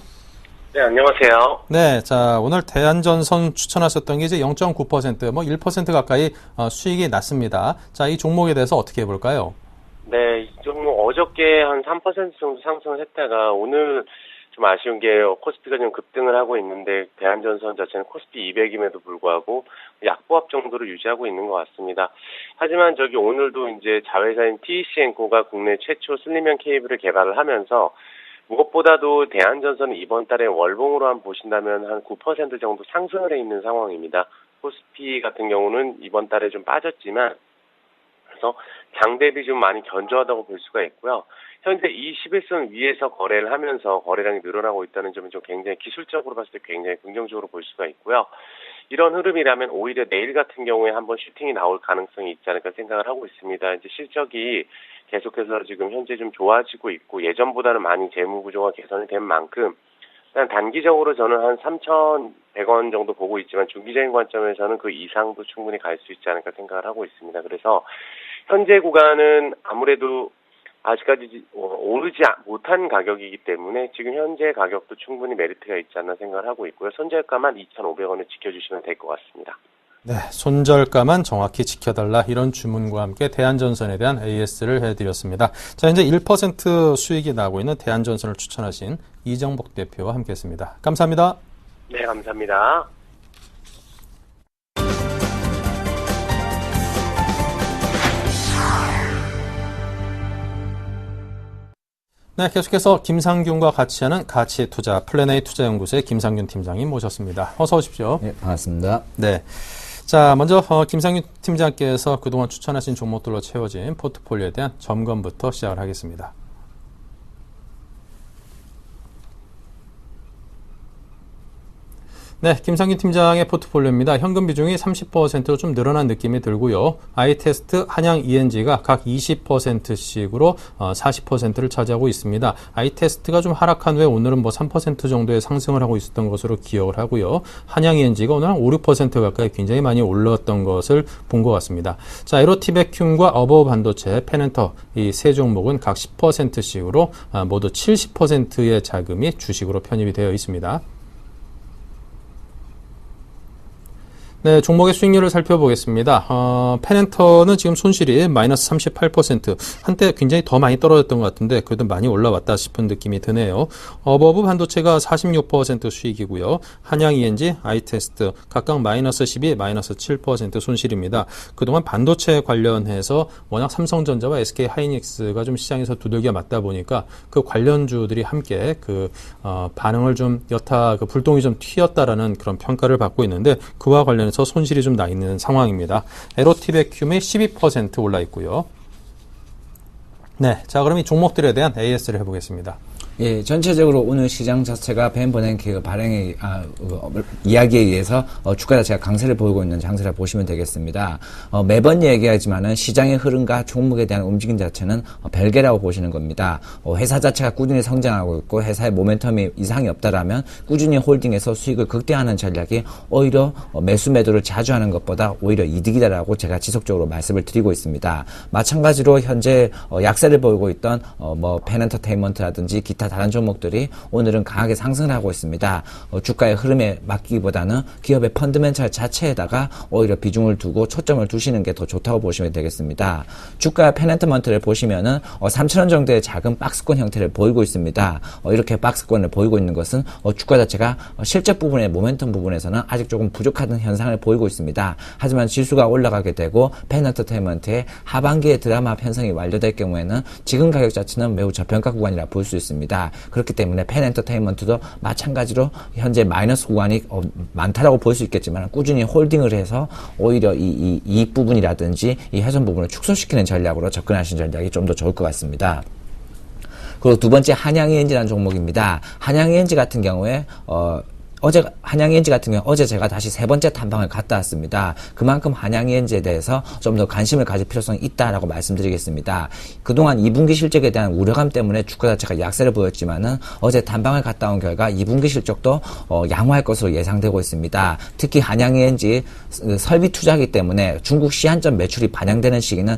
네, 안녕하세요. 네, 자, 오늘 대한전선 추천하셨던 게 이제 0.9%, 1% 가까이 수익이 났습니다. 자, 이 종목에 대해서 어떻게 해볼까요? 네, 이 종목 어저께 한 3% 정도 상승을 했다가 오늘 좀 아쉬운 게 코스피가 좀 급등을 하고 있는데 대한전선 자체는 코스피 200임에도 불구하고 약보합 정도로 유지하고 있는 것 같습니다. 하지만 오늘도 이제 자회사인 TECNCO가 국내 최초 슬림형 케이블을 개발을 하면서 무엇보다도 대한전선은 이번 달에 월봉으로 한번 보신다면 한 9% 정도 상승을 해 있는 상황입니다. 코스피 같은 경우는 이번 달에 좀 빠졌지만 그래서 장 대비 좀 많이 견조하다고 볼 수가 있고요. 현재 이 11선 위에서 거래를 하면서 거래량이 늘어나고 있다는 점은 좀 굉장히 기술적으로 봤을 때 굉장히 긍정적으로 볼 수가 있고요. 이런 흐름이라면 오히려 내일 같은 경우에 한번 슈팅이 나올 가능성이 있지 않을까 생각을 하고 있습니다. 이제 실적이 계속해서 지금 현재 좀 좋아지고 있고 예전보다는 많이 재무 구조가 개선이 된 만큼 일단 단기적으로 저는 한 3,100원 정도 보고 있지만 중기적인 관점에서는 그 이상도 충분히 갈 수 있지 않을까 생각을 하고 있습니다. 그래서 현재 구간은 아무래도 아직까지 오르지 못한 가격이기 때문에 지금 현재 가격도 충분히 메리트가 있지 않나 생각을 하고 있고요. 손절가만 2,500원을 지켜주시면 될 것 같습니다. 네, 손절가만 정확히 지켜달라, 이런 주문과 함께 대한전선에 대한 AS를 해드렸습니다. 자, 이제 1% 수익이 나고 있는 대한전선을 추천하신 이정복 대표와 함께했습니다. 감사합니다. 네, 감사합니다. 네, 계속해서 김상균과 같이 하는 가치투자 플랜A 투자연구소의 김상균 팀장님 모셨습니다. 어서 오십시오. 네, 반갑습니다. 네. 자, 먼저 김상균 팀장께서 그동안 추천하신 종목들로 채워진 포트폴리오에 대한 점검부터 시작을 하겠습니다. 네, 김상균 팀장의 포트폴리오입니다. 현금 비중이 30%로 좀 늘어난 느낌이 들고요. 아이테스트, 한양 ENG가 각 20%씩으로 40%를 차지하고 있습니다. 아이테스트가 좀 하락한 후에 오늘은 3% 정도의 상승을 하고 있었던 것으로 기억을 하고요. 한양 ENG가 오늘 한 5, 6% 가까이 굉장히 많이 올랐던 것을 본 것 같습니다. 자, 에로티베큐과 어버브 반도체, 페넨터 이 세 종목은 각 10%씩으로 모두 70%의 자금이 주식으로 편입이 되어 있습니다. 네, 종목의 수익률을 살펴보겠습니다. 페넨터는 지금 손실이 마이너스 38%, 한때 굉장히 더 많이 떨어졌던 것 같은데 그래도 많이 올라왔다 싶은 느낌이 드네요. 어버브 반도체가 46% 수익이고요. 한양 ENG, 아이테스트 각각 마이너스 12, 마이너스 7% 손실입니다. 그동안 반도체 관련해서 워낙 삼성전자와 SK 하이닉스가 좀 시장에서 두들겨 맞다 보니까 그 관련주들이 함께 반응을 좀 여타 불똥이 좀 튀었다라는 그런 평가를 받고 있는데 그와 관련해서 손실이 좀 나 있는 상황입니다. 에로티베큐이 12% 올라 있고요. 네, 자, 그럼 이 종목들에 대한 AS를 해보겠습니다. 예, 전체적으로 오늘 시장 자체가 벤버냉키 발행의 이야기에 의해서 주가 자체가 강세를 보이고 있는 장세라 보시면 되겠습니다. 매번 얘기하지만은 시장의 흐름과 종목에 대한 움직임 자체는 별개라고 보시는 겁니다. 회사 자체가 꾸준히 성장하고 있고 회사의 모멘텀이 이상이 없다라면 꾸준히 홀딩해서 수익을 극대화하는 전략이 오히려 매수 매도를 자주 하는 것보다 오히려 이득이다라고 제가 지속적으로 말씀을 드리고 있습니다. 마찬가지로 현재 약세를 보이고 있던 펜엔터테인먼트라든지 기타 기타 다른 종목들이 오늘은 강하게 상승을 하고 있습니다. 주가의 흐름에 맡기기보다는 기업의 펀드멘탈 자체에다가 오히려 비중을 두고 초점을 두시는 게 더 좋다고 보시면 되겠습니다. 주가 페넨트먼트를 보시면은 3,000원 정도의 작은 박스권 형태를 보이고 있습니다. 이렇게 박스권을 보이고 있는 것은 주가 자체가 실적 부분의 모멘텀 부분에서는 아직 조금 부족한 현상을 보이고 있습니다. 하지만 지수가 올라가게 되고 펜엔터테인먼트의 하반기에 드라마 편성이 완료될 경우에는 지금 가격 자체는 매우 저평가 구간이라 볼 수 있습니다. 그렇기 때문에 펜엔터테인먼트도 마찬가지로 현재 마이너스 구간이 많다라고 볼 수 있겠지만 꾸준히 홀딩을 해서 오히려 이 이익 부분이라든지 이 훼손 부분을 축소시키는 전략으로 접근하시는 전략이 좀 더 좋을 것 같습니다. 그리고 두 번째 한양ENG라는 종목입니다. 한양ENG 같은 경우에 한양ENG 같은 경우 어제 제가 다시 세 번째 탐방을 갔다 왔습니다. 그만큼 한양ENG에 대해서 좀 더 관심을 가질 필요성이 있다라고 말씀드리겠습니다. 그동안 2분기 실적에 대한 우려감 때문에 주가 자체가 약세를 보였지만은 어제 탐방을 갔다 온 결과 2분기 실적도 양호할 것으로 예상되고 있습니다. 특히 한양ENG 설비 투자이기 때문에 중국 시한점 매출이 반영되는 시기는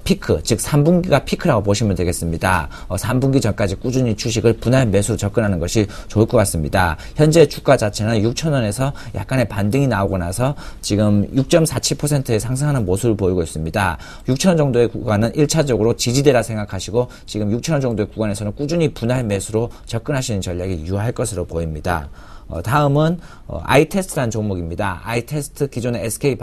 피크, 즉 3분기가 피크라고 보시면 되겠습니다. 3분기 전까지 꾸준히 주식을 분할 매수로 접근하는 것이 좋을 것 같습니다. 현재 주가 자체는 6,000원에서 약간의 반등이 나오고 나서 지금 6.47%의 상승하는 모습을 보이고 있습니다. 6,000원 정도의 구간은 1차적으로 지지대라 생각하시고 지금 6,000원 정도의 구간에서는 꾸준히 분할 매수로 접근하시는 전략이 유효할 것으로 보입니다. 다음은 아이테스트라는 종목입니다. 아이테스트 기존의 SK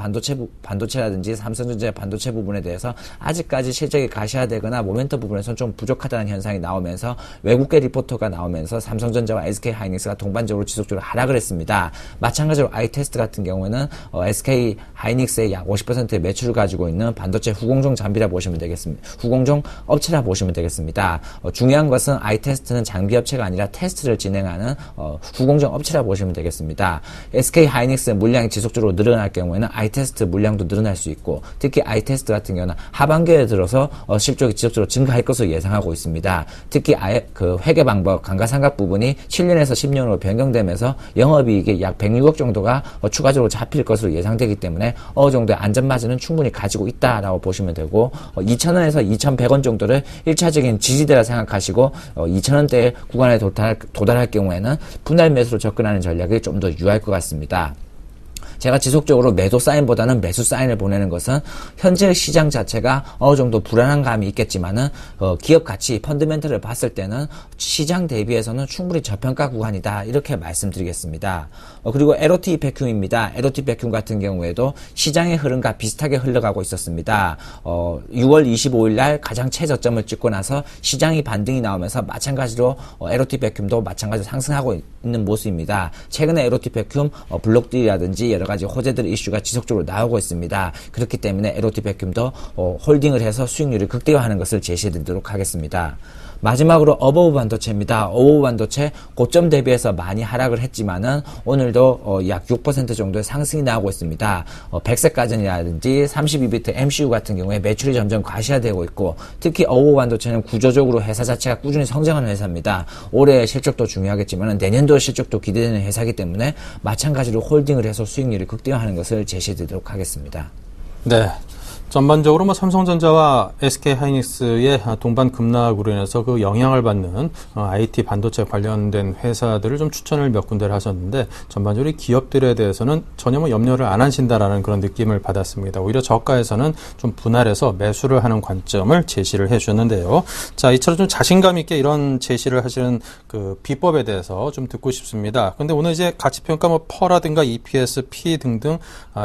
반도체라든지 삼성전자 반도체 부분에 대해서 아직까지 실적이 가시화되거나 모멘텀 부분에서는 좀 부족하다는 현상이 나오면서 외국계 리포터가 나오면서 삼성전자와 SK 하이닉스가 동반적으로 지속적으로 하락을 했습니다. 마찬가지로 아이테스트 같은 경우에는 SK 하이닉스의 약 50%의 매출을 가지고 있는 반도체 후공정 장비라 보시면 되겠습니다. 후공정 업체라 보시면 되겠습니다. 중요한 것은 아이테스트는 장비 업체가 아니라 테스트를 진행하는 후공정 업체 라 보시면 되겠습니다. SK 하이닉스의 물량이 지속적으로 늘어날 경우에는 아이테스트 물량도 늘어날 수 있고 특히 아이테스트 같은 경우는 하반기에 들어서 실적이 지속적으로 증가할 것으로 예상하고 있습니다. 특히 그 회계 방법, 감가상각 부분이 7년에서 10년으로 변경되면서 영업이익이 약 106억 정도가 추가적으로 잡힐 것으로 예상되기 때문에 어느 정도의 안전마진은 충분히 가지고 있다라고 보시면 되고 2,000원에서 2,100원 정도를 1차적인 지지대라 생각하시고 2,000원대 구간에 도달할 경우에는 분할 매수로 접근하는 전략이 좀 더 유효할 것 같습니다. 제가 지속적으로 매도 사인보다는 매수 사인을 보내는 것은 현재 시장 자체가 어느 정도 불안한 감이 있겠지만은 기업 가치 펀드멘털을 봤을 때는 시장 대비해서는 충분히 저평가 구간이다 이렇게 말씀드리겠습니다. 그리고 LOT 백큐입니다. LOT 백큐 같은 경우에도 시장의 흐름과 비슷하게 흘러가고 있었습니다. 6월 25일 날 가장 최저점을 찍고 나서 시장이 반등이 나오면서 마찬가지로 LOT 백큐도 마찬가지로 상승하고 있는 모습입니다. 최근에 LOT 백큐 블록딜이라든지 여러 가지 호재들 이슈가 지속적으로 나오고 있습니다. 그렇기 때문에 LOT 백큐도 홀딩을 해서 수익률을 극대화하는 것을 제시해드리도록 하겠습니다. 마지막으로 어버브 반도체입니다. 어버브 반도체 고점 대비해서 많이 하락을 했지만은 오늘도 약 6% 정도의 상승이 나오고 있습니다. 백색 가전이라든지 32비트 MCU 같은 경우에 매출이 점점 과시화되고 있고 특히 어버브 반도체는 구조적으로 회사 자체가 꾸준히 성장하는 회사입니다. 올해 실적도 중요하겠지만 내년도 실적도 기대되는 회사이기 때문에 마찬가지로 홀딩을 해서 수익률을 극대화하는 것을 제시해드리도록 하겠습니다. 네. 전반적으로 삼성전자와 SK 하이닉스의 동반 급락으로 인해서 그 영향을 받는 IT 반도체 관련된 회사들을 좀 추천을 몇 군데를 하셨는데 전반적으로 이 기업들에 대해서는 전혀 염려를 안 하신다라는 그런 느낌을 받았습니다. 오히려 저가에서는 좀 분할해서 매수를 하는 관점을 제시를 해주셨는데요. 자, 이처럼 좀 자신감 있게 이런 제시를 하시는 그 비법에 대해서 좀 듣고 싶습니다. 근데 오늘 이제 가치평가 퍼라든가 EPS, P 등등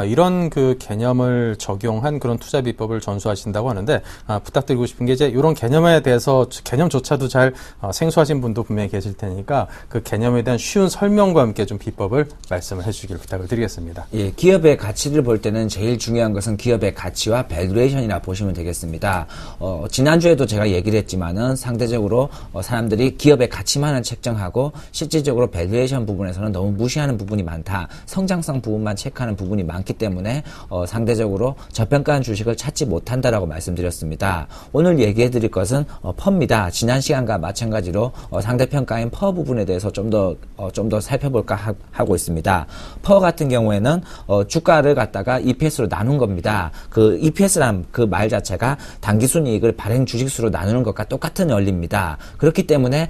이런 그 개념을 적용한 그런 투자 비법을 전수하신다고 하는데 부탁드리고 싶은 게 이제 이런 개념에 대해서 개념조차도 잘 생소하신 분도 분명히 계실 테니까 그 개념에 대한 쉬운 설명과 함께 좀 비법을 말씀을 해주시길 부탁을 드리겠습니다. 예, 기업의 가치를 볼 때는 제일 중요한 것은 기업의 가치와 밸류에이션이라 보시면 되겠습니다. 지난주에도 제가 얘기를 했지만은 상대적으로 사람들이 기업의 가치만을 책정하고 실질적으로 밸류에이션 부분에서는 너무 무시하는 부분이 많다. 성장성 부분만 체크하는 부분이 많기 때문에 상대적으로 저평가한 주식을 이익을 찾지 못한다라고 말씀드렸습니다. 오늘 얘기해 드릴 것은 퍼입니다. 지난 시간과 마찬가지로 상대평가인 퍼 부분에 대해서 좀 더 살펴볼까 하고 있습니다. 퍼 같은 경우에는 주가를 갖다가 EPS로 나눈 겁니다. 그 EPS란 그 말 자체가 당기순이익을 발행 주식수로 나누는 것과 똑같은 원리입니다. 그렇기 때문에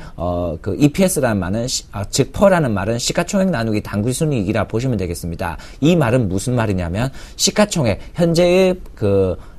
그 EPS라는 말은 즉 퍼라는 말은 시가총액 나누기 당기순이익이라 보시면 되겠습니다. 이 말은 무슨 말이냐면 시가총액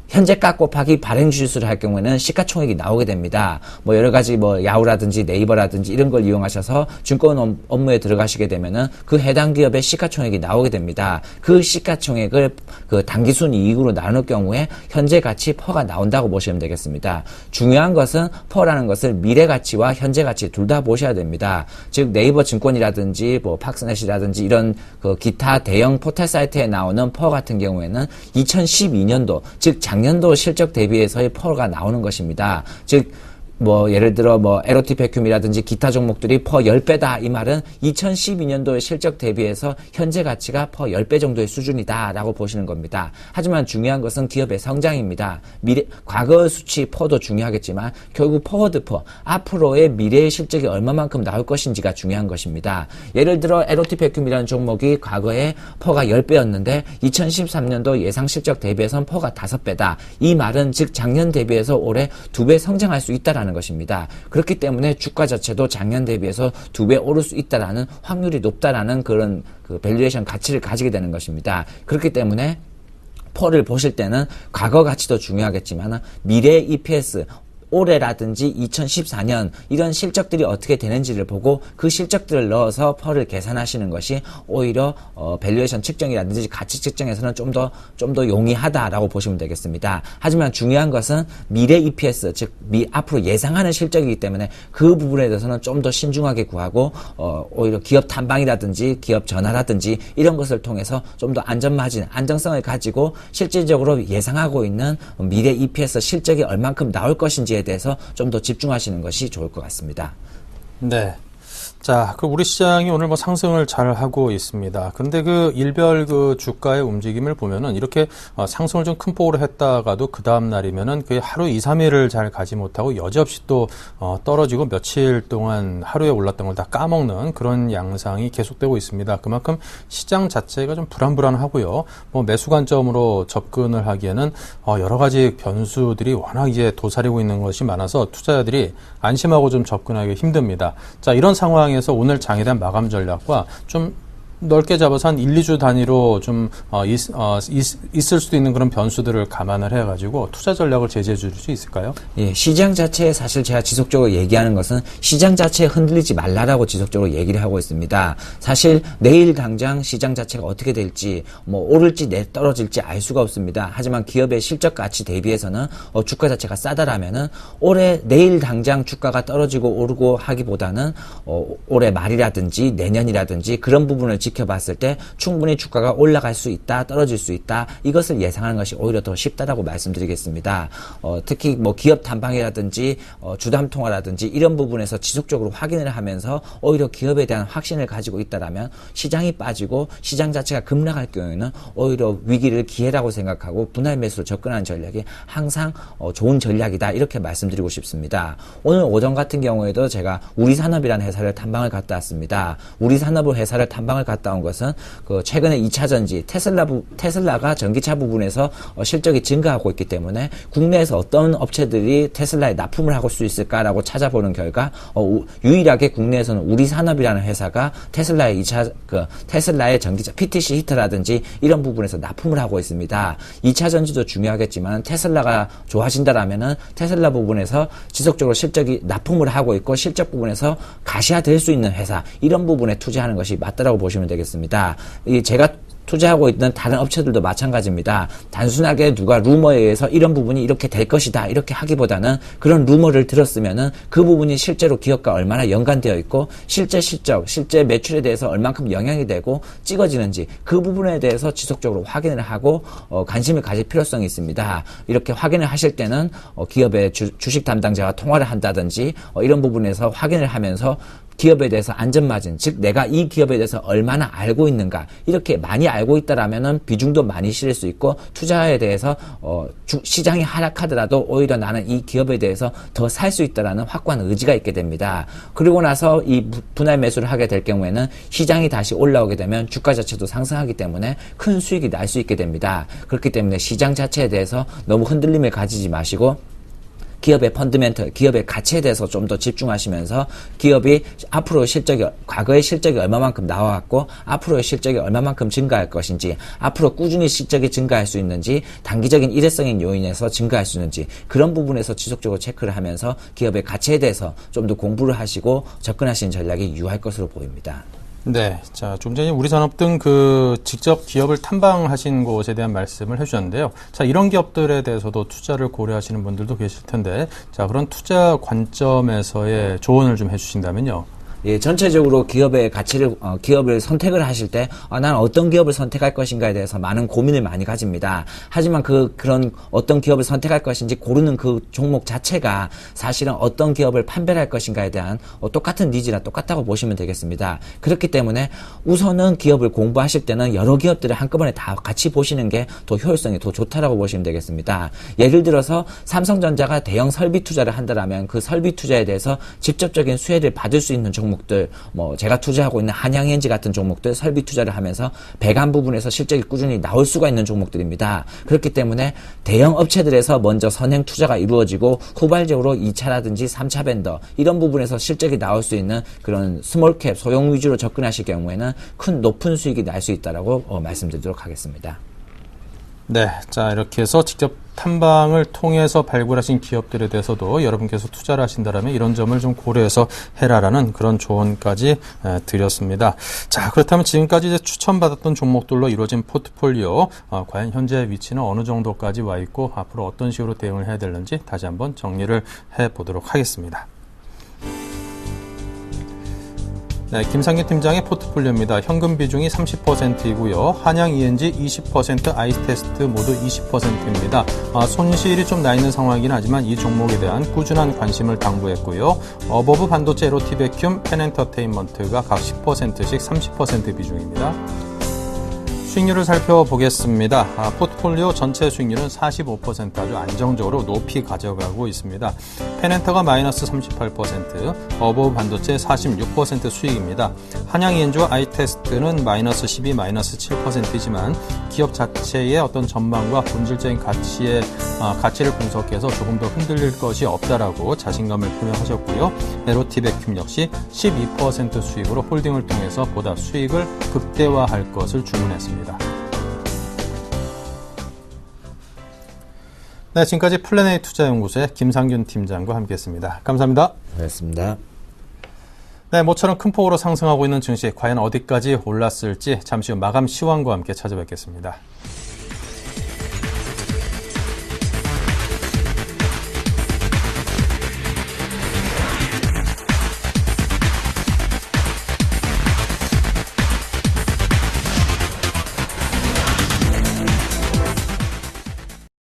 현재가 곱하기 발행 주식수를 할 경우에는 시가총액이 나오게 됩니다. 뭐 여러 가지 뭐 야후라든지 네이버라든지 이런 걸 이용하셔서 증권 업무에 들어가시게 되면은 그 해당 기업의 시가총액이 나오게 됩니다. 그 시가총액을 그 당기순 이익으로 나눌 경우에 현재 가치 퍼가 나온다고 보시면 되겠습니다. 중요한 것은 퍼라는 것을 미래 가치와 현재 가치 둘 다 보셔야 됩니다. 즉 네이버 증권이라든지 뭐 팍스넷이라든지 이런 그 기타 대형 포털 사이트에 나오는 퍼 같은 경우에는 2012년도 즉 작년도 실적 대비해서의 퍼가 나오는 것입니다. 즉 뭐 예를 들어 뭐 LOT 백큐미라든지 기타 종목들이 퍼 10배다 이 말은 2012년도의 실적 대비해서 현재 가치가 퍼 10배 정도의 수준이다 라고 보시는 겁니다. 하지만 중요한 것은 기업의 성장입니다. 과거 수치 퍼도 중요하겠지만 결국 포워드 퍼 앞으로의 미래의 실적이 얼마만큼 나올 것인지가 중요한 것입니다. 예를 들어 LOT 백큐미라는 종목이 과거에 퍼가 10배였는데 2013년도 예상 실적 대비해서는 퍼가 5배다. 이 말은 즉 작년 대비해서 올해 2배 성장할 수 있다라는 것입니다. 그렇기 때문에 주가 자체도 작년 대비해서 2배 오를 수 있다라는 확률이 높다라는 그런 그 밸류에이션 가치를 가지게 되는 것입니다. 그렇기 때문에 퍼를 보실 때는 과거 가치도 중요하겠지만 미래 EPS 올해라든지 2014년 이런 실적들이 어떻게 되는지를 보고 그 실적들을 넣어서 퍼를 계산하시는 것이 오히려 밸류에이션 측정이라든지 가치 측정에서는 좀 더 용이하다라고 보시면 되겠습니다. 하지만 중요한 것은 미래 EPS 즉 앞으로 예상하는 실적이기 때문에 그 부분에 대해서는 좀 더 신중하게 구하고 오히려 기업 탐방이라든지 기업 전화라든지 이런 것을 통해서 좀 더 안전마진 안정성을 가지고 실질적으로 예상하고 있는 미래 EPS 실적이 얼만큼 나올 것인지에 대해서 좀 더 집중하시는 것이 좋을 것 같습니다. 네. 자, 그 우리 시장이 오늘 뭐 상승을 잘 하고 있습니다. 근데 그 일별 그 주가의 움직임을 보면은 이렇게 상승을 좀 큰 폭으로 했다가도 그 다음 날이면은 그 하루 2, 3일을 잘 가지 못하고 여지없이 또 떨어지고 며칠 동안 하루에 올랐던 걸 다 까먹는 그런 양상이 계속되고 있습니다. 그만큼 시장 자체가 좀 불안불안하고요. 뭐 매수 관점으로 접근을 하기에는 여러 가지 변수들이 워낙 이제 도사리고 있는 것이 많아서 투자자들이 안심하고 좀 접근하기 힘듭니다. 자, 이런 상황에서 오늘 장에 대한 마감 전략과 좀 넓게 잡아서 한 1, 2주 단위로 좀 있을 수도 있는 그런 변수들을 감안을 해가지고 투자 전략을 제시해 줄 수 있을까요? 예, 시장 자체에 사실 제가 지속적으로 얘기하는 것은 시장 자체에 흔들리지 말라라고 지속적으로 얘기를 하고 있습니다. 사실 내일 당장 시장 자체가 어떻게 될지 뭐 오를지 떨어질지 알 수가 없습니다. 하지만 기업의 실적 가치 대비해서는 주가 자체가 싸다라면은 내일 당장 주가가 떨어지고 오르고 하기보다는 올해 말이라든지 내년이라든지 그런 부분을 지켜봤을 때 충분히 주가가 올라갈 수 있다, 떨어질 수 있다, 이것을 예상하는 것이 오히려 더 쉽다라고 말씀드리겠습니다. 특히 뭐 기업 탐방이라든지 주담 통화라든지 이런 부분에서 지속적으로 확인을 하면서 오히려 기업에 대한 확신을 가지고 있다라면 시장이 빠지고 시장 자체가 급락할 경우에는 오히려 위기를 기회라고 생각하고 분할 매수로 접근하는 전략이 항상 좋은 전략이다, 이렇게 말씀드리고 싶습니다. 오늘 오전 같은 경우에도 제가 우리산업이라는 회사를 탐방을 갔다 왔습니다. 우리산업 회사를 탐방을 갔다 온 것은 그 최근에 2차전지 테슬라가 전기차 부분에서 실적이 증가하고 있기 때문에 국내에서 어떤 업체들이 테슬라에 납품을 하고 수 있을까라고 찾아보는 결과 유일하게 국내에서는 우리산업이라는 회사가 테슬라의 테슬라의 전기차 PTC 히터라든지 이런 부분에서 납품을 하고 있습니다. 2차전지도 중요하겠지만 테슬라가 좋아진다라면은 테슬라 부분에서 지속적으로 실적이 납품을 하고 있고 실적 부분에서 가시화될 수 있는 회사, 이런 부분에 투자하는 것이 맞다라고 보시면 되겠습니다. 제가 투자하고 있는 다른 업체들도 마찬가지입니다. 단순하게 누가 루머에 의해서 이런 부분이 이렇게 될 것이다, 이렇게 하기보다는 그런 루머를 들었으면은 그 부분이 실제로 기업과 얼마나 연관되어 있고 실제 실적, 실제 매출에 대해서 얼만큼 영향이 되고 찍어지는지 그 부분에 대해서 지속적으로 확인을 하고 관심을 가질 필요성이 있습니다. 이렇게 확인을 하실 때는 기업의 주식 담당자와 통화를 한다든지 이런 부분에서 확인을 하면서 기업에 대해서 안전마진, 즉 내가 이 기업에 대해서 얼마나 알고 있는가, 이렇게 많이 알고 있다라면은 비중도 많이 실을 수 있고 투자에 대해서 시장이 하락하더라도 오히려 나는 이 기업에 대해서 더 살 수 있다라는 확고한 의지가 있게 됩니다. 그리고 나서 이 분할 매수를 하게 될 경우에는 시장이 다시 올라오게 되면 주가 자체도 상승하기 때문에 큰 수익이 날 수 있게 됩니다. 그렇기 때문에 시장 자체에 대해서 너무 흔들림을 가지지 마시고 기업의 펀드멘털, 기업의 가치에 대해서 좀 더 집중하시면서 기업이 앞으로 과거의 실적이 얼마만큼 나와왔고 앞으로의 실적이 얼마만큼 증가할 것인지, 앞으로 꾸준히 실적이 증가할 수 있는지, 단기적인 일회성인 요인에서 증가할 수 있는지 그런 부분에서 지속적으로 체크를 하면서 기업의 가치에 대해서 좀 더 공부를 하시고 접근하시는 전략이 유효할 것으로 보입니다. 네. 자, 좀 전에 우리산업 등 직접 기업을 탐방하신 곳에 대한 말씀을 해주셨는데요. 자, 이런 기업들에 대해서도 투자를 고려하시는 분들도 계실 텐데, 자, 그런 투자 관점에서의 조언을 좀 해주신다면요. 예, 전체적으로 기업의 가치를, 기업을 선택을 하실 때, 나는 어떤 기업을 선택할 것인가에 대해서 많은 고민을 많이 가집니다. 하지만 그런 어떤 기업을 선택할 것인지 고르는 그 종목 자체가 사실은 어떤 기업을 판별할 것인가에 대한 똑같은 니즈나 똑같다고 보시면 되겠습니다. 그렇기 때문에 우선은 기업을 공부하실 때는 여러 기업들을 한꺼번에 다 같이 보시는 게 더 효율성이 더 좋다라고 보시면 되겠습니다. 예를 들어서 삼성전자가 대형 설비 투자를 한다라면 그 설비 투자에 대해서 직접적인 수혜를 받을 수 있는 종목들, 제가 투자하고 있는 한양엔지 같은 종목들 설비 투자를 하면서 배관 부분에서 실적이 꾸준히 나올 수가 있는 종목들입니다. 그렇기 때문에 대형 업체들에서 먼저 선행 투자가 이루어지고 후발적으로 2차라든지 3차 벤더 이런 부분에서 실적이 나올 수 있는 그런 스몰캡 소형 위주로 접근하실 경우에는 높은 수익이 날 수 있다라고 말씀드리도록 하겠습니다. 네. 자, 이렇게 해서 직접 탐방을 통해서 발굴하신 기업들에 대해서도 여러분께서 투자를 하신다면 이런 점을 좀 고려해서 해라라는 그런 조언까지 드렸습니다. 자, 그렇다면 지금까지 이제 추천받았던 종목들로 이루어진 포트폴리오, 과연 현재 위치는 어느 정도까지 와 있고 앞으로 어떤 식으로 대응을 해야 되는지 다시 한번 정리를 해보도록 하겠습니다. 네, 김상규 팀장의 포트폴리오입니다. 현금 비중이 30%이고요. 한양 ENG 20%, 아이스테스트 모두 20%입니다. 손실이 좀 나 있는 상황이긴 하지만 이 종목에 대한 꾸준한 관심을 당부했고요. 어버브 반도체, 에로티베큐um, 펜엔터테인먼트가 각 10%씩 30% 비중입니다. 수익률을 살펴보겠습니다. 포트폴리오 전체 수익률은 45% 아주 안정적으로 높이 가져가고 있습니다. 펜엔터가 마이너스 38%, 어버브 반도체 46% 수익입니다. 한양 ENG와 아이테스트는 마이너스 12, 마이너스 7%이지만 기업 자체의 어떤 전망과 본질적인 가치를 분석해서 조금 더 흔들릴 것이 없다라고 자신감을 표명하셨고요. 에로티베큐um 역시 12% 수익으로 홀딩을 통해서 보다 수익을 극대화할 것을 주문했습니다. 네, 지금까지 플래닛 투자연구소의 김상균 팀장과 함께했습니다. 감사합니다. 고맙습니다. 네, 모처럼 큰 폭으로 상승하고 있는 증시 과연 어디까지 올랐을지 잠시 후 마감 시황과 함께 찾아뵙겠습니다.